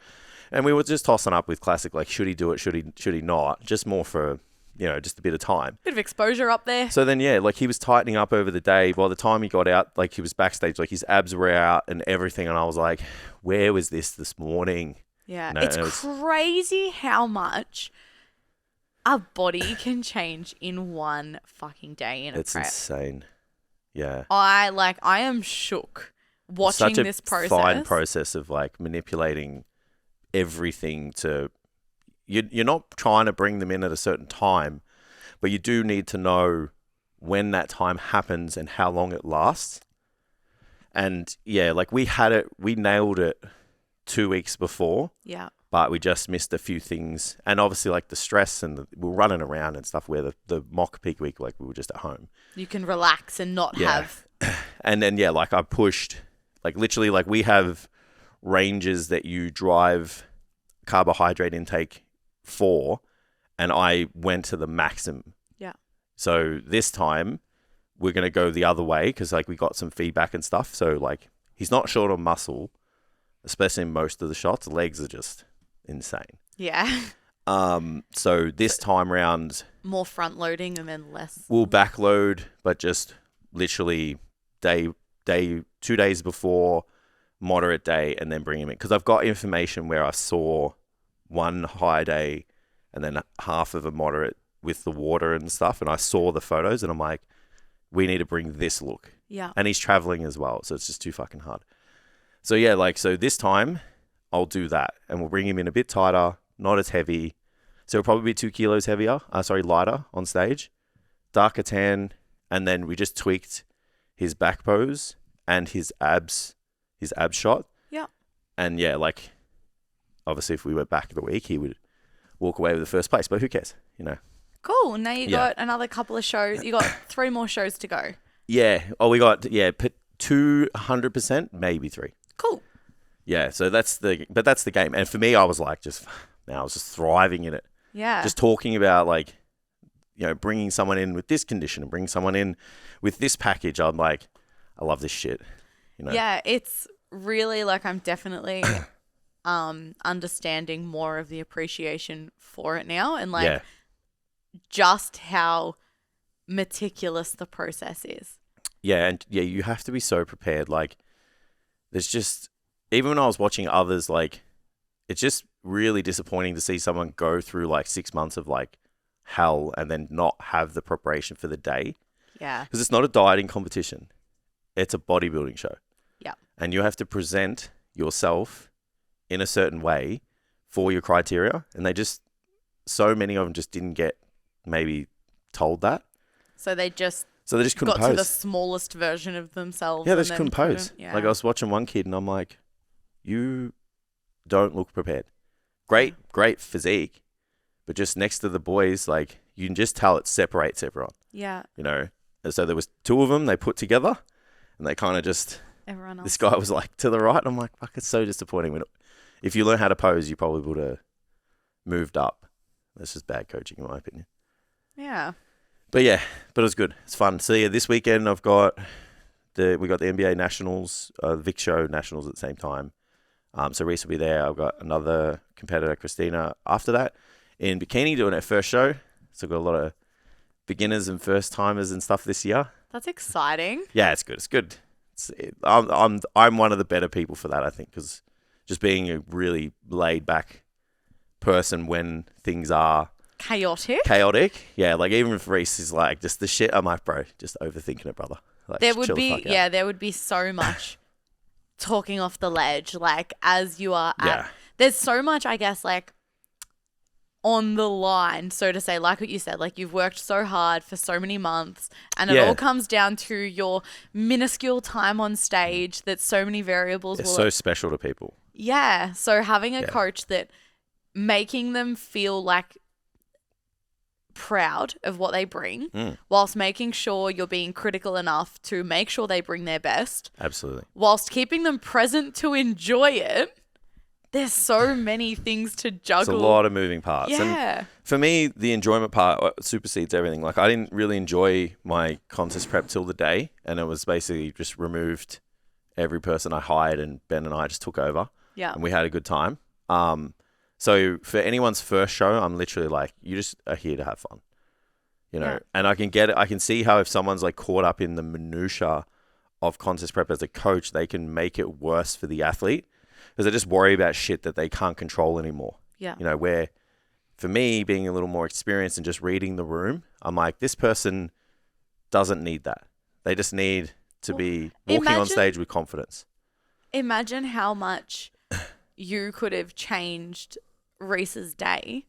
and we were just tossing up with Classic, like, should he do it, should he not? Just more for... just a bit of time. Bit of exposure up there. So then, like he was tightening up over the day. By the time he got out, like he was backstage, like his abs were out and everything. And I was like, where was this morning? Yeah. It's crazy how much a body can change in one fucking day in a prep. It's insane. Yeah. I am shook watching this process. Such a fine process of like manipulating everything to... You're not trying to bring them in at a certain time, but you do need to know when that time happens and how long it lasts. And like we nailed it 2 weeks before. Yeah. But we just missed a few things. And obviously like the stress and we were running around and stuff where the mock peak week, like we were just at home. You can relax and not have. And then, like I pushed, like literally like we have ranges that you drive carbohydrate intake for, and I went to the maximum. Yeah. So this time we're going to go the other way because like we got some feedback and stuff. So like he's not short on muscle, especially in most of the shots. The legs are just insane. Yeah. So this time round, more front loading and then less. We'll backload, but just literally 2 days before, moderate day, and then bring him in. Because I've got information where I saw one high day and then half of a moderate with the water and stuff. And I saw the photos and I'm like, we need to bring this look. Yeah. And he's traveling as well. So it's just too fucking hard. So so this time I'll do that and we'll bring him in a bit tighter, not as heavy. So it'll probably be 2 kilos lighter on stage, darker tan. And then we just tweaked his back pose and his abs shot. Yeah. And obviously, if we went back the week, he would walk away with the first place. But who cares, Cool. Now you got another couple of shows. You got 3 more shows to go. Yeah. Oh, we got 200%, maybe 3. Cool. Yeah. So that's the game. And for me, I was like, I was just thriving in it. Yeah. Just talking about bringing someone in with this condition and bringing someone in with this package. I'm like, I love this shit. Yeah. It's really I'm definitely. Understanding more of the appreciation for it now and just how meticulous the process is. Yeah, and you have to be so prepared. Like there's just, even when I was watching others, it's just really disappointing to see someone go through 6 months of hell and then not have the preparation for the day. Yeah. Because it's not a dieting competition. It's a bodybuilding show. Yeah. And you have to present yourself in a certain way for your criteria. And so many of them just didn't get maybe told that. So they just couldn't got pose. To the smallest version of themselves. Yeah, they just couldn't pose. Yeah. I was watching one kid and I'm like, you don't look prepared. Great physique, but just next to the boys, like you can just tell it separates everyone. Yeah. You know, and so there was two of them they put together, and they kind of just. Everyone else. This guy was like to the right. I'm like, fuck, it's so disappointing. If you learn how to pose, you probably would have moved up. That's just bad coaching, in my opinion. Yeah. But it was good. It's fun. So yeah, this weekend we got the NBA Nationals, Vic Show Nationals at the same time. So Reese will be there. I've got another competitor, Christina, after that in bikini doing her first show. So I've got a lot of beginners and first timers and stuff this year. That's exciting. Yeah, it's good. It's good. I'm one of the better people for that, I think, because just being a really laid back person when things are chaotic. Yeah, like even if Reese is like just the shit, I'm like, bro, just overthinking it, brother. Like, there would be so much talking off the ledge, like as you are there's so much, I guess, like on the line, so to say, like what you said, like you've worked so hard for so many months and it all comes down to your minuscule time on stage that so many variables it's so special to people. Yeah. So having a coach that making them feel like proud of what they bring whilst making sure you're being critical enough to make sure they bring their best. Absolutely. Whilst keeping them present to enjoy it. There's so many things to juggle. It's a lot of moving parts. Yeah. And for me, the enjoyment part supersedes everything. Like I didn't really enjoy my contest prep till the day, and it was basically just removed every person I hired, and Ben and I just took over. Yeah. And we had a good time. So for anyone's first show, I'm literally like, you just are here to have fun. You know, and I can get it. I can see how if someone's like caught up in the minutia of contest prep as a coach, they can make it worse for the athlete. Because I just worry about shit that they can't control anymore. Yeah. You know, where for me, being a little more experienced and just reading the room, I'm like, this person doesn't need that. They just need to be walking on stage with confidence. Imagine how much you could have changed Reese's day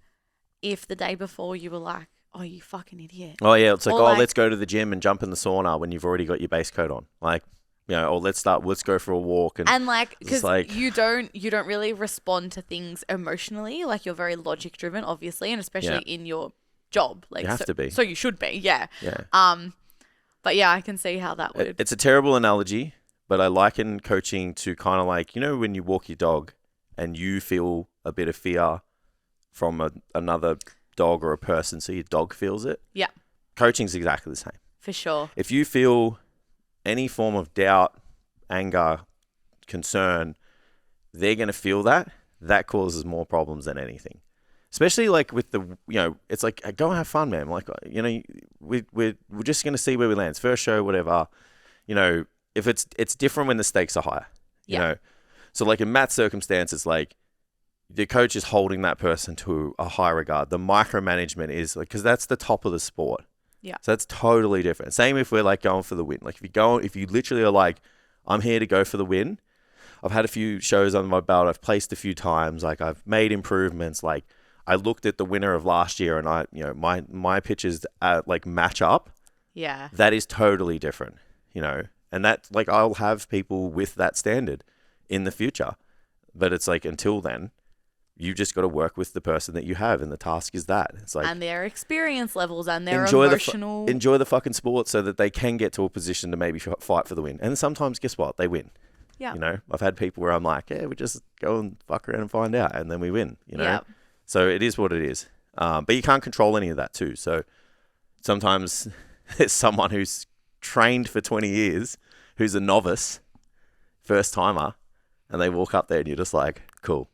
if the day before you were like, oh, you fucking idiot. Oh, yeah. It's like, let's go to the gym and jump in the sauna when you've already got your base coat on. Like, you know, let's go for a walk. And like, because you don't really respond to things emotionally. Like, you're very logic driven, obviously, and especially in your job. Like, you have to be. So you should be, yeah. But yeah, I can see how that would. It's a terrible analogy, but I liken coaching to kind of like, you know, when you walk your dog and you feel a bit of fear from another dog or a person, so your dog feels it. Yeah. Coaching's exactly the same. For sure. If you feel any form of doubt, anger, concern, they're going to feel that. That causes more problems than anything. Especially like with the, you know, it's like, go and have fun, man. Like, you know, we're just going to see where we land. First show, whatever. You know, if it's different when the stakes are higher, you know. So like in Matt's circumstances, like the coach is holding that person to a high regard. The micromanagement is like, because that's the top of the sport. Yeah. So that's totally different. Same if we're like going for the win. Like if you literally are like, I'm here to go for the win. I've had a few shows under my belt. I've placed a few times. Like I've made improvements. Like I looked at the winner of last year and my pitches like match up. Yeah. That is totally different, you know, and that like I'll have people with that standard in the future, but it's like until then, you just got to work with the person that you have, and the task is that. It's like and their experience levels and their emotional. Enjoy the fucking sport so that they can get to a position to maybe fight for the win. And sometimes, guess what? They win. Yeah. You know, I've had people where I'm like, yeah, we just go and fuck around and find out, and then we win. You know, so it is what it is. But you can't control any of that too. So sometimes there's someone who's trained for 20 years, who's a novice, first timer, and they walk up there, and you're just like, cool.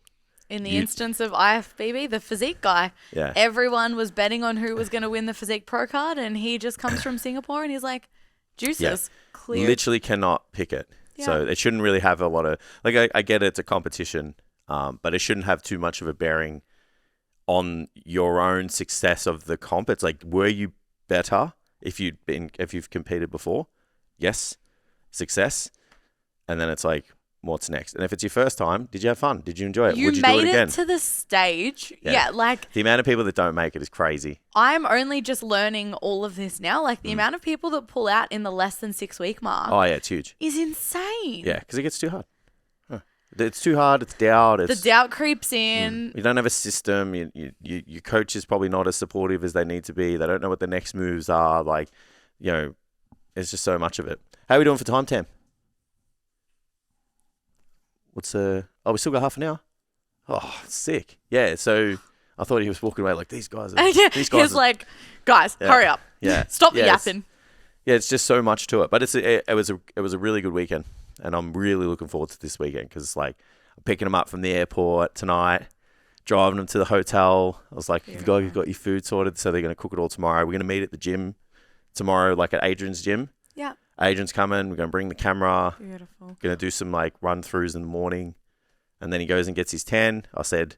In the instance of IFBB, the physique guy, everyone was betting on who was going to win the physique pro card, and he just comes from Singapore, and he's like, juices, clear. Literally cannot pick it. Yeah. So it shouldn't really have a lot of, like I get it's a competition, but it shouldn't have too much of a bearing on your own success of the comp. It's like, were you better if you've competed before? Yes, success. And then it's like, what's next? And if it's your first time, did you have fun? Did you enjoy it? Would you do it again? You made it to the stage. Yeah, like the amount of people that don't make it is crazy. I'm only just learning all of this now. Like the amount of people that pull out in the less than 6 week mark. Oh yeah, it's huge. Is insane. Yeah, because it gets too hard. It's too hard. It's doubt. The doubt creeps in. You don't have a system. Your coach is probably not as supportive as they need to be. They don't know what the next moves are. Like, it's just so much of it. How are we doing for time, Tam? We still got half an hour? Oh, sick. Yeah, so I thought he was walking away like, these guys are... He was like, guys, hurry up. Yeah. Stop the yapping. It's just so much to it. But it was a really good weekend. And I'm really looking forward to this weekend because it's like I'm picking them up from the airport tonight, driving them to the hotel. I was like, you've got your food sorted, so they're going to cook it all tomorrow. We're going to meet at the gym tomorrow, like at Adrian's gym. Yeah. Adrian's coming. We're going to bring the camera. Beautiful. Going to do some like run-throughs in the morning. And then he goes and gets his tan. I said,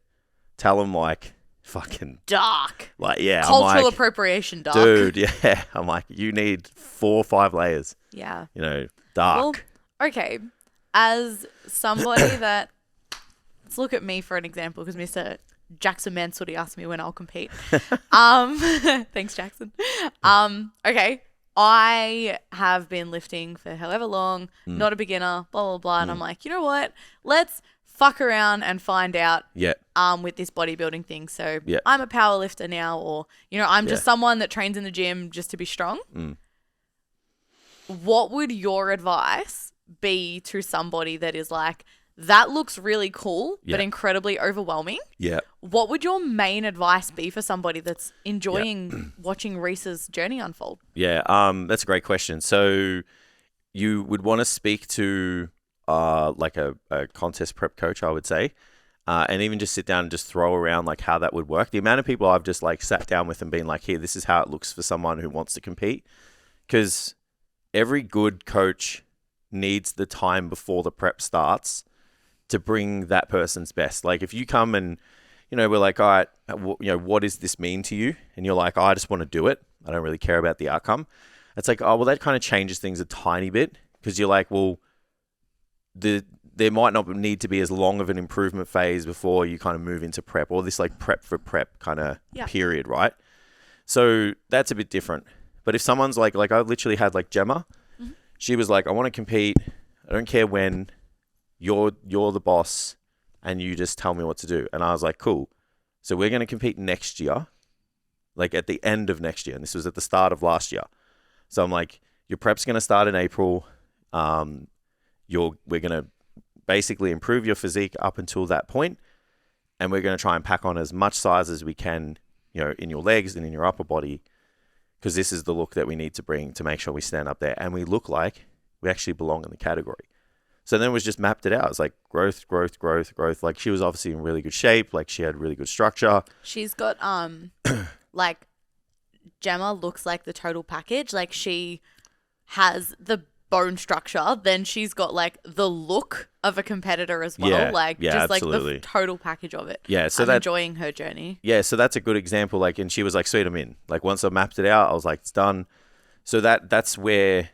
tell him like fucking... Dark. Like, yeah. Cultural appropriation dark. Dude, yeah. I'm like, you need 4 or 5 layers. Yeah. Dark. Well, okay. As somebody that... Let's look at me for an example because Mr. Jackson Mansooty asked me when I'll compete. Thanks, Jackson. Okay. I have been lifting for however long, not a beginner, blah, blah, blah. And I'm like, you know what? Let's fuck around and find out with this bodybuilding thing. So I'm a power lifter now, or, I'm just someone that trains in the gym just to be strong. What would your advice be to somebody that is like, that looks really cool, but incredibly overwhelming? Yeah. What would your main advice be for somebody that's enjoying watching Reese's journey unfold? Yeah, that's a great question. So you would want to speak to like a contest prep coach, I would say, and even just sit down and just throw around like how that would work. The amount of people I've just like sat down with and been like, here, this is how it looks for someone who wants to compete. Because every good coach needs the time before the prep starts to bring that person's best. Like if you come and, we're like, all right, what does this mean to you? And you're like, oh, I just want to do it. I don't really care about the outcome. It's like, oh, well, that kind of changes things a tiny bit because you're like, well, there might not need to be as long of an improvement phase before you kind of move into prep or this like prep for prep kind of period, right? So that's a bit different. But if someone's like I literally had like Gemma, she was like, I want to compete. I don't care when. You're the boss and you just tell me what to do. And I was like, cool. So we're going to compete next year, like at the end of next year. And this was at the start of last year. So I'm like, your prep's going to start in April. We're going to basically improve your physique up until that point. And we're going to try and pack on as much size as we can, in your legs and in your upper body. Because this is the look that we need to bring to make sure we stand up there. And we look like we actually belong in the category. So then it was just mapped it out. It's like growth. Like she was obviously in really good shape. Like she had really good structure. She's got, like Gemma looks like the total package. Like she has the bone structure. Then she's got like the look of a competitor as well. Just absolutely. Like the total package of it. Yeah. So I'm enjoying her journey. Yeah. So that's a good example. Like, and she was like, sweet, I'm in. Like once I mapped it out, I was like, it's done. So that's where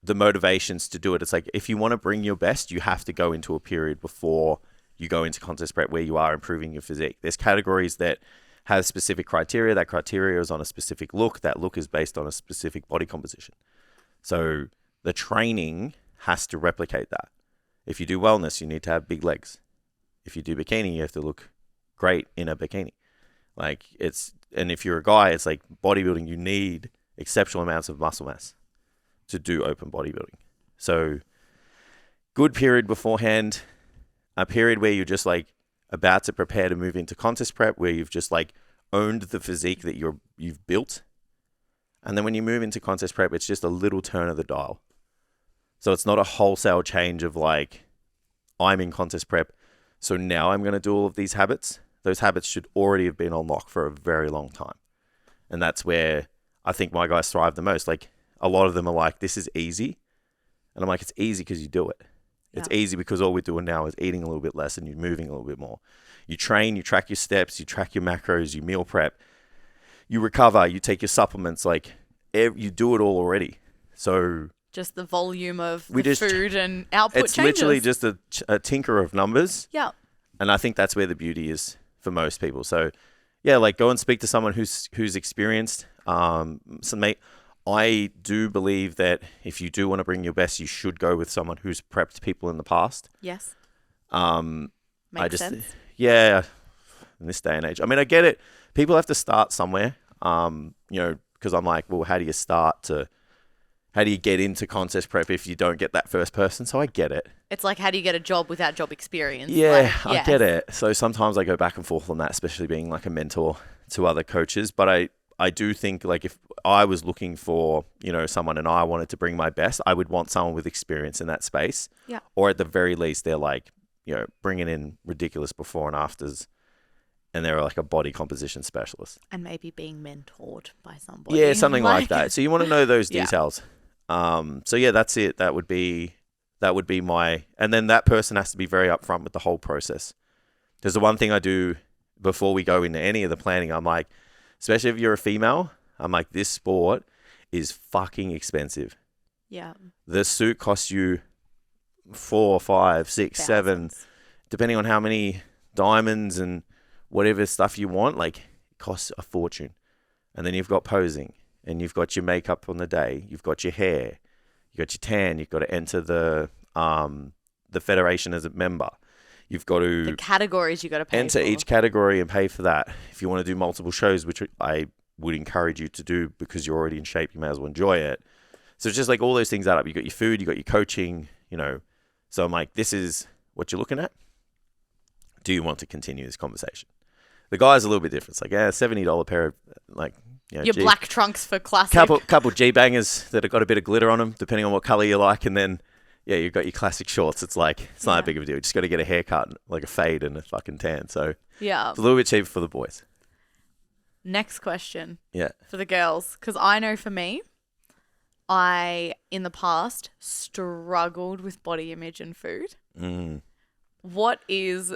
the motivations to do it. It's like, if you want to bring your best, you have to go into a period before you go into contest prep where you are improving your physique. There's categories that have specific criteria. That criteria is on a specific look. That look is based on a specific body composition. So the training has to replicate that. If you do wellness, you need to have big legs. If you do bikini, you have to look great in a bikini. And if you're a guy, it's like bodybuilding, you need exceptional amounts of muscle mass to do open bodybuilding. So good period beforehand, a period where you're just like about to prepare to move into contest prep, where you've just like owned the physique that you've built. And then when you move into contest prep, it's just a little turn of the dial. So it's not a wholesale change of like, I'm in contest prep, so now I'm going to do all of these habits. Those habits should already have been on lock for a very long time. And that's where I think my guys thrive the most. Like, a lot of them are like, this is easy. And I'm like, it's easy because you do it. It's easy because all we're doing now is eating a little bit less and you're moving a little bit more. You train, you track your steps, you track your macros, you meal prep, you recover, you take your supplements. Like, you do it all already. So just the volume of food and output it's changes. Literally just a tinker of numbers. Yeah. And I think that's where the beauty is for most people. So yeah, like go and speak to someone who's experienced. I do believe that if you do want to bring your best, you should go with someone who's prepped people in the past. Yes. Makes sense. Yeah, in this day and age. I mean, I get it. People have to start somewhere, because I'm like, well, how do you get into contest prep if you don't get that first person? So I get it. It's like, how do you get a job without job experience? Yeah, I get it. So sometimes I go back and forth on that, especially being like a mentor to other coaches. But I do think like if I was looking for, someone and I wanted to bring my best, I would want someone with experience in that space. Yeah. Or at the very least, they're like, bringing in ridiculous before and afters, and they're like a body composition specialist. And maybe being mentored by somebody. Yeah, something like that. So you want to know those Yeah. details. So yeah, that's it. That would be my, and then that person has to be very upfront with the whole process. There's the one thing I do before we go into any of the planning. I'm like, especially if you're a female, I'm like, this sport is fucking expensive. Yeah. The suit costs you 4, 5, 6, 7, depending on how many diamonds and whatever stuff you want. Like, it costs a fortune. And then you've got posing, and you've got your makeup on the day, you've got your hair, you got your tan, you've got to enter the federation as a member. You've got to the categories you got to pay enter for. each category and pay for that. If you want to do multiple shows, which I would encourage you to do because you're already in shape, you may as well enjoy it. So it's just like all those things add up. You got your food, you got your coaching, So I'm like, this is what you're looking at. Do you want to continue this conversation? The guy's a little bit different. It's like, $70 pair of your black trunks for classic. Couple G-bangers that have got a bit of glitter on them, depending on what color you like, and then you've got your classic shorts. It's like, it's not that big of a deal. You just got to get a haircut, like a fade and a fucking tan. So yeah, it's a little bit cheaper for the boys. Next question. Yeah. For the girls, because I know for me, I in the past struggled with body image and food. What is,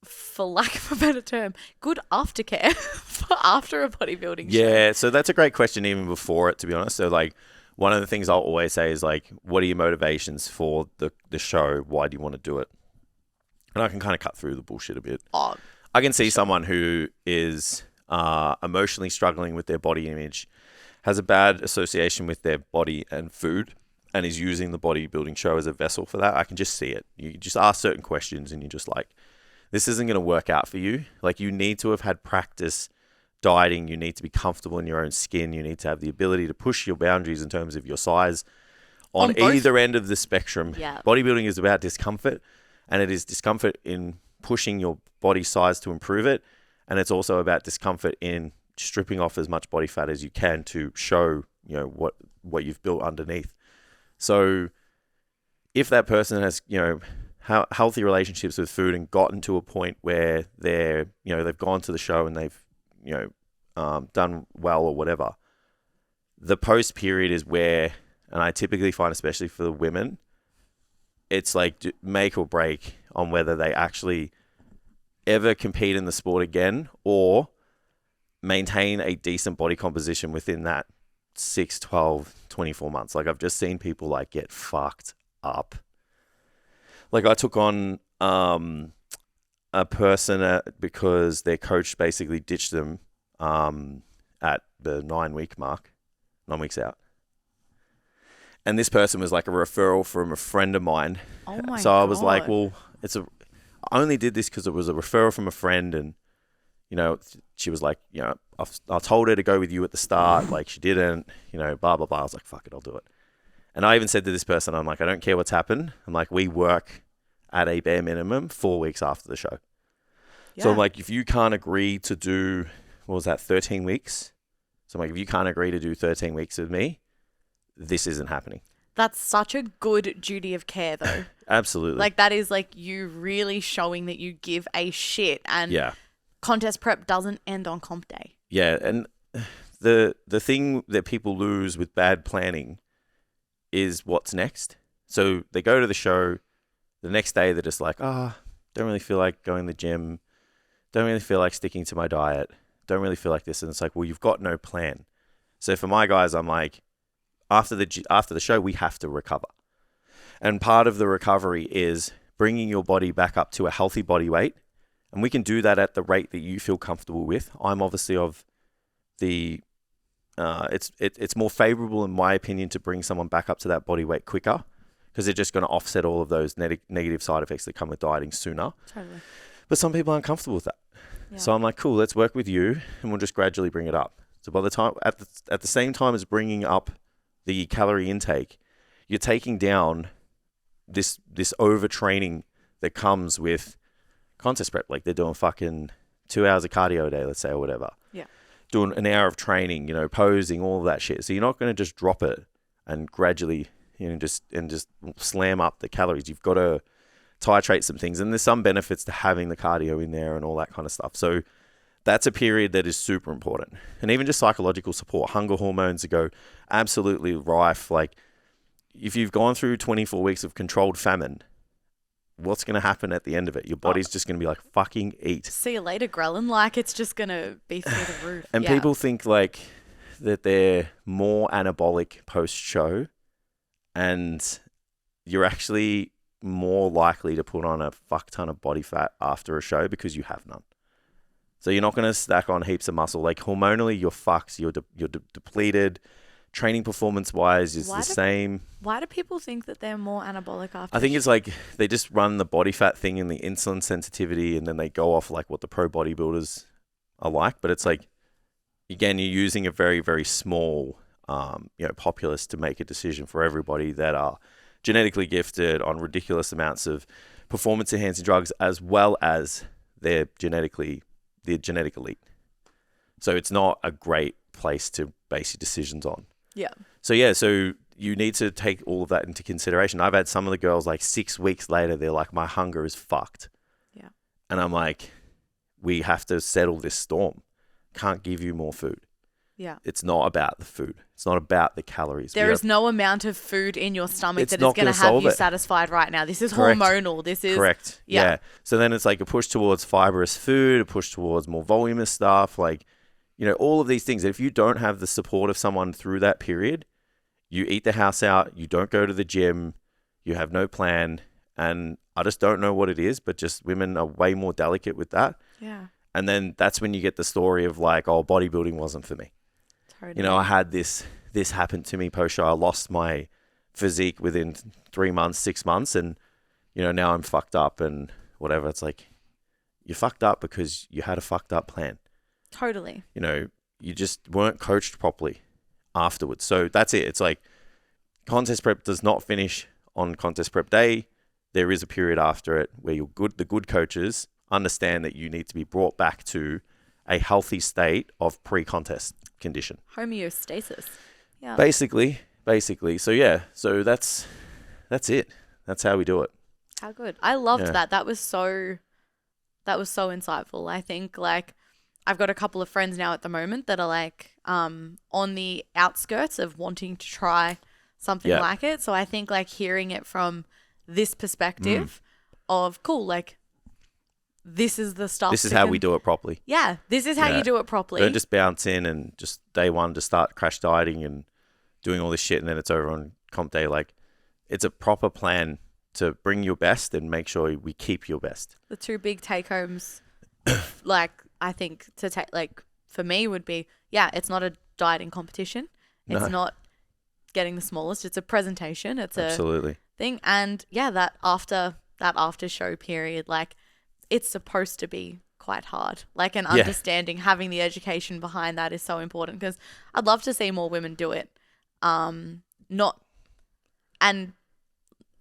for lack of a better term, good aftercare for after a bodybuilding show? Yeah, so that's a great question even before it, to be honest. So like, one of the things I'll always say is like, what are your motivations for the show? Why do you want to do it? And I can kind of cut through the bullshit a bit. Oh, I can see someone who is emotionally struggling with their body image, has a bad association with their body and food, and is using the bodybuilding show as a vessel for that. I can just see it. You just ask certain questions and you're just like, this isn't going to work out for you. Like, you need to have had practice dieting. You need to be comfortable in your own skin. You need to have the ability to push your boundaries in terms of your size on either end of the spectrum. Yeah. Bodybuilding is about discomfort, and it is discomfort in pushing your body size to improve it. And it's also about discomfort in stripping off as much body fat as you can to show, what you've built underneath. So if that person has, healthy relationships with food and gotten to a point where they've gone to the show and they've, done well or whatever, the post period is where, and I typically find, especially for the women, it's like make or break on whether they actually ever compete in the sport again or maintain a decent body composition within that 6, 12, 24 months. Like, I've just seen people like get fucked up. Like, I took on a person because their coach basically ditched them at the 9 weeks out. And this person was like a referral from a friend of mine. Oh my So I was God. like, well, I only did this because it was a referral from a friend, and she was like, I told her to go with you at the start, like she didn't, blah blah blah. I was like, fuck it, I'll do it. And I even said to this person, I'm like, I don't care what's happened. I'm like, we work at a bare minimum 4 weeks after the show. Yeah. So I'm like, if you can't agree to do, 13 weeks? So I'm like, if you can't agree to do 13 weeks with me, this isn't happening. That's such a good duty of care, though. Absolutely. Like, that is like you really showing that you give a shit, and contest prep doesn't end on comp day. Yeah, and the thing that people lose with bad planning is what's next. So they go to the show, the next day they're just like, don't really feel like going to the gym, don't really feel like sticking to my diet, don't really feel like this. And it's like, well, you've got no plan. So for my guys, I'm like, after the show, we have to recover. And part of the recovery is bringing your body back up to a healthy body weight. And we can do that at the rate that you feel comfortable with. I'm obviously of the, it's more favorable in my opinion to bring someone back up to that body weight quicker, because they're just going to offset all of those negative side effects that come with dieting sooner. Totally. But some people aren't comfortable with that. Yeah. So I'm like, cool, let's work with you and we'll just gradually bring it up. So by the time, at the same time as bringing up the calorie intake, you're taking down this overtraining that comes with contest prep. Like they're doing fucking 2 hours of cardio a day, let's say, or whatever. Yeah. Doing an hour of training, posing, all of that shit. So you're not going to just drop it and gradually, just slam up the calories. You've got to titrate some things. And there's some benefits to having the cardio in there and all that kind of stuff. So that's a period that is super important. And even just psychological support, hunger hormones go absolutely rife. Like if you've gone through 24 weeks of controlled famine, what's going to happen at the end of it? Your body's just going to be like, fucking eat. See you later, ghrelin. Like it's just going to be through the roof. And people think like that they're more anabolic post-show, and you're actually more likely to put on a fuck ton of body fat after a show because you have none. So you're not going to stack on heaps of muscle. Like hormonally, you're fucked. You're depleted. Training performance-wise is the same. Why do people think that they're more anabolic after? I think it's like they just run the body fat thing and the insulin sensitivity, and then they go off like what the pro bodybuilders are like. But it's like, again, you're using a very, very small, populace to make a decision for everybody that are genetically gifted on ridiculous amounts of performance-enhancing drugs, as well as they're genetic elite. So it's not a great place to base your decisions on. Yeah. So you need to take all of that into consideration. I've had some of the girls like 6 weeks later, they're like, my hunger is fucked. Yeah. And I'm like, we have to settle this storm. Can't give you more food. Yeah. It's not about the food. It's not about the calories. There is no amount of food in your stomach that is not going to gonna have you solve it. satisfied right now. This is Correct. hormonal. This is correct. Yeah. So then it's like a push towards fibrous food, a push towards more voluminous stuff, like, all of these things. If you don't have the support of someone through that period, you eat the house out, you don't go to the gym, you have no plan. And I just don't know what it is, but just women are way more delicate with that. Yeah. And then that's when you get the story of like, oh, bodybuilding wasn't for me. Totally. I had this happened to me post-show. I lost my physique within 3 months, 6 months. And, now I'm fucked up and whatever. It's like, you're fucked up because you had a fucked up plan. Totally. You just weren't coached properly afterwards. So that's it. It's like contest prep does not finish on contest prep day. There is a period after it where the good coaches understand that you need to be brought back to a healthy state of pre-contest condition. Homeostasis. Yeah. Basically. So that's it. That's how we do it. How good. I loved that. That was so insightful. I think like I've got a couple of friends now at the moment that are like on the outskirts of wanting to try something like it. So I think like hearing it from this perspective of cool, like this is the stuff. This is how we do it properly. Yeah, this is how you do it properly. Don't just bounce in and just day one to start crash dieting and doing all this shit and then it's over on comp day. Like it's a proper plan to bring your best and make sure we keep your best. The two big take homes, like I think to take like for me would be, it's not a dieting competition. It's not getting the smallest. It's a presentation. It's absolutely a thing. And that after show period, like it's supposed to be quite hard. Like an understanding, having the education behind that is so important because I'd love to see more women do it.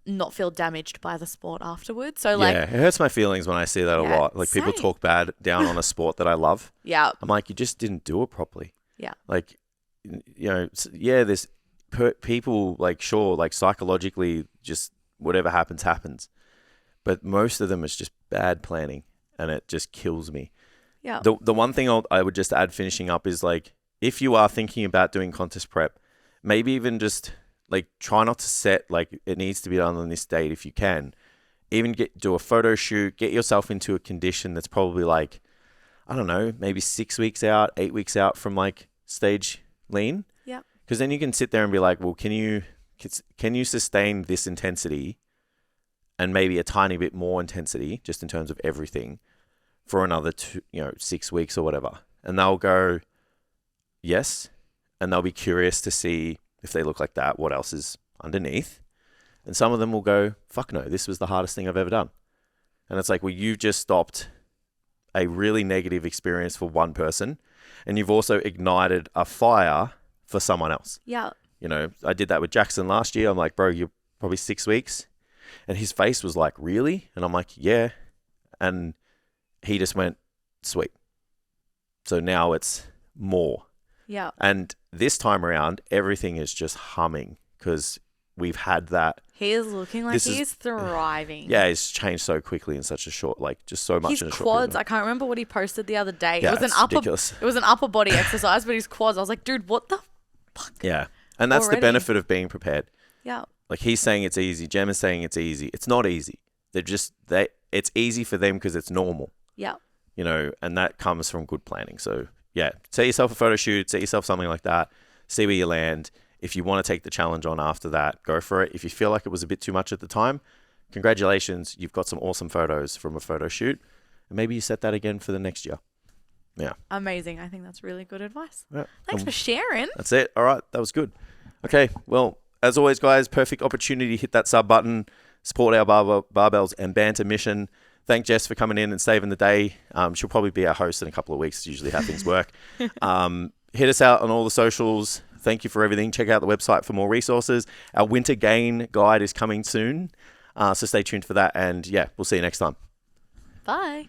Not feel damaged by the sport afterwards. So like, it hurts my feelings when I see that a lot. Like people talk bad down on a sport that I love. Yeah. I'm like, you just didn't do it properly. Yeah. Like, there's people like, sure, like psychologically just whatever happens. But most of them is just bad planning and it just kills me. Yeah. The one thing I would just add finishing up is like, if you are thinking about doing contest prep, maybe even just like try not to set like it needs to be done on this date if you can. Even do a photo shoot, get yourself into a condition that's probably like, I don't know, maybe 6 weeks out, 8 weeks out from like stage lean. Yeah. Because then you can sit there and be like, well, can you sustain this intensity and maybe a tiny bit more intensity just in terms of everything for another 6 weeks or whatever. And they'll go, yes. And they'll be curious to see if they look like that, what else is underneath. And some of them will go, fuck no, this was the hardest thing I've ever done. And it's like, well, you've just stopped a really negative experience for one person, and you've also ignited a fire for someone else. Yeah. You know, I did that with Jackson last year. I'm like, bro, you're probably 6 weeks. And his face was like, really? And I'm like, yeah. And he just went, sweet. So now it's more. Yeah. And this time around, everything is just humming because we've had that. He is looking like he's thriving. Yeah, he's changed so quickly in such a short, like just so much his in a short quads, period. I can't remember what he posted the other day. Yeah, it was ridiculous. It was an upper body exercise, but his quads, I was like, dude, what the fuck? Yeah. And that's Already? the benefit of being prepared. Yeah. Like he's saying it's easy. Jem is saying it's easy. It's not easy. It's easy for them because it's normal. Yeah. You know, and that comes from good planning. So yeah, set yourself a photo shoot, set yourself something like that, see where you land. If you want to take the challenge on after that, go for it. If you feel like it was a bit too much at the time, congratulations. You've got some awesome photos from a photo shoot. And maybe you set that again for the next year. Yeah. Amazing. I think that's really good advice. Yeah. Thanks for sharing. That's it. All right. That was good. Okay. Well, as always, guys, perfect opportunity to hit that sub button, support our barbells and banter mission. Thank Jess for coming in and saving the day. She'll probably be our host in a couple of weeks. It's usually how things work. Hit us out on all the socials. Thank you for everything. Check out the website for more resources. Our winter gain guide is coming soon. So stay tuned for that. And yeah, we'll see you next time. Bye.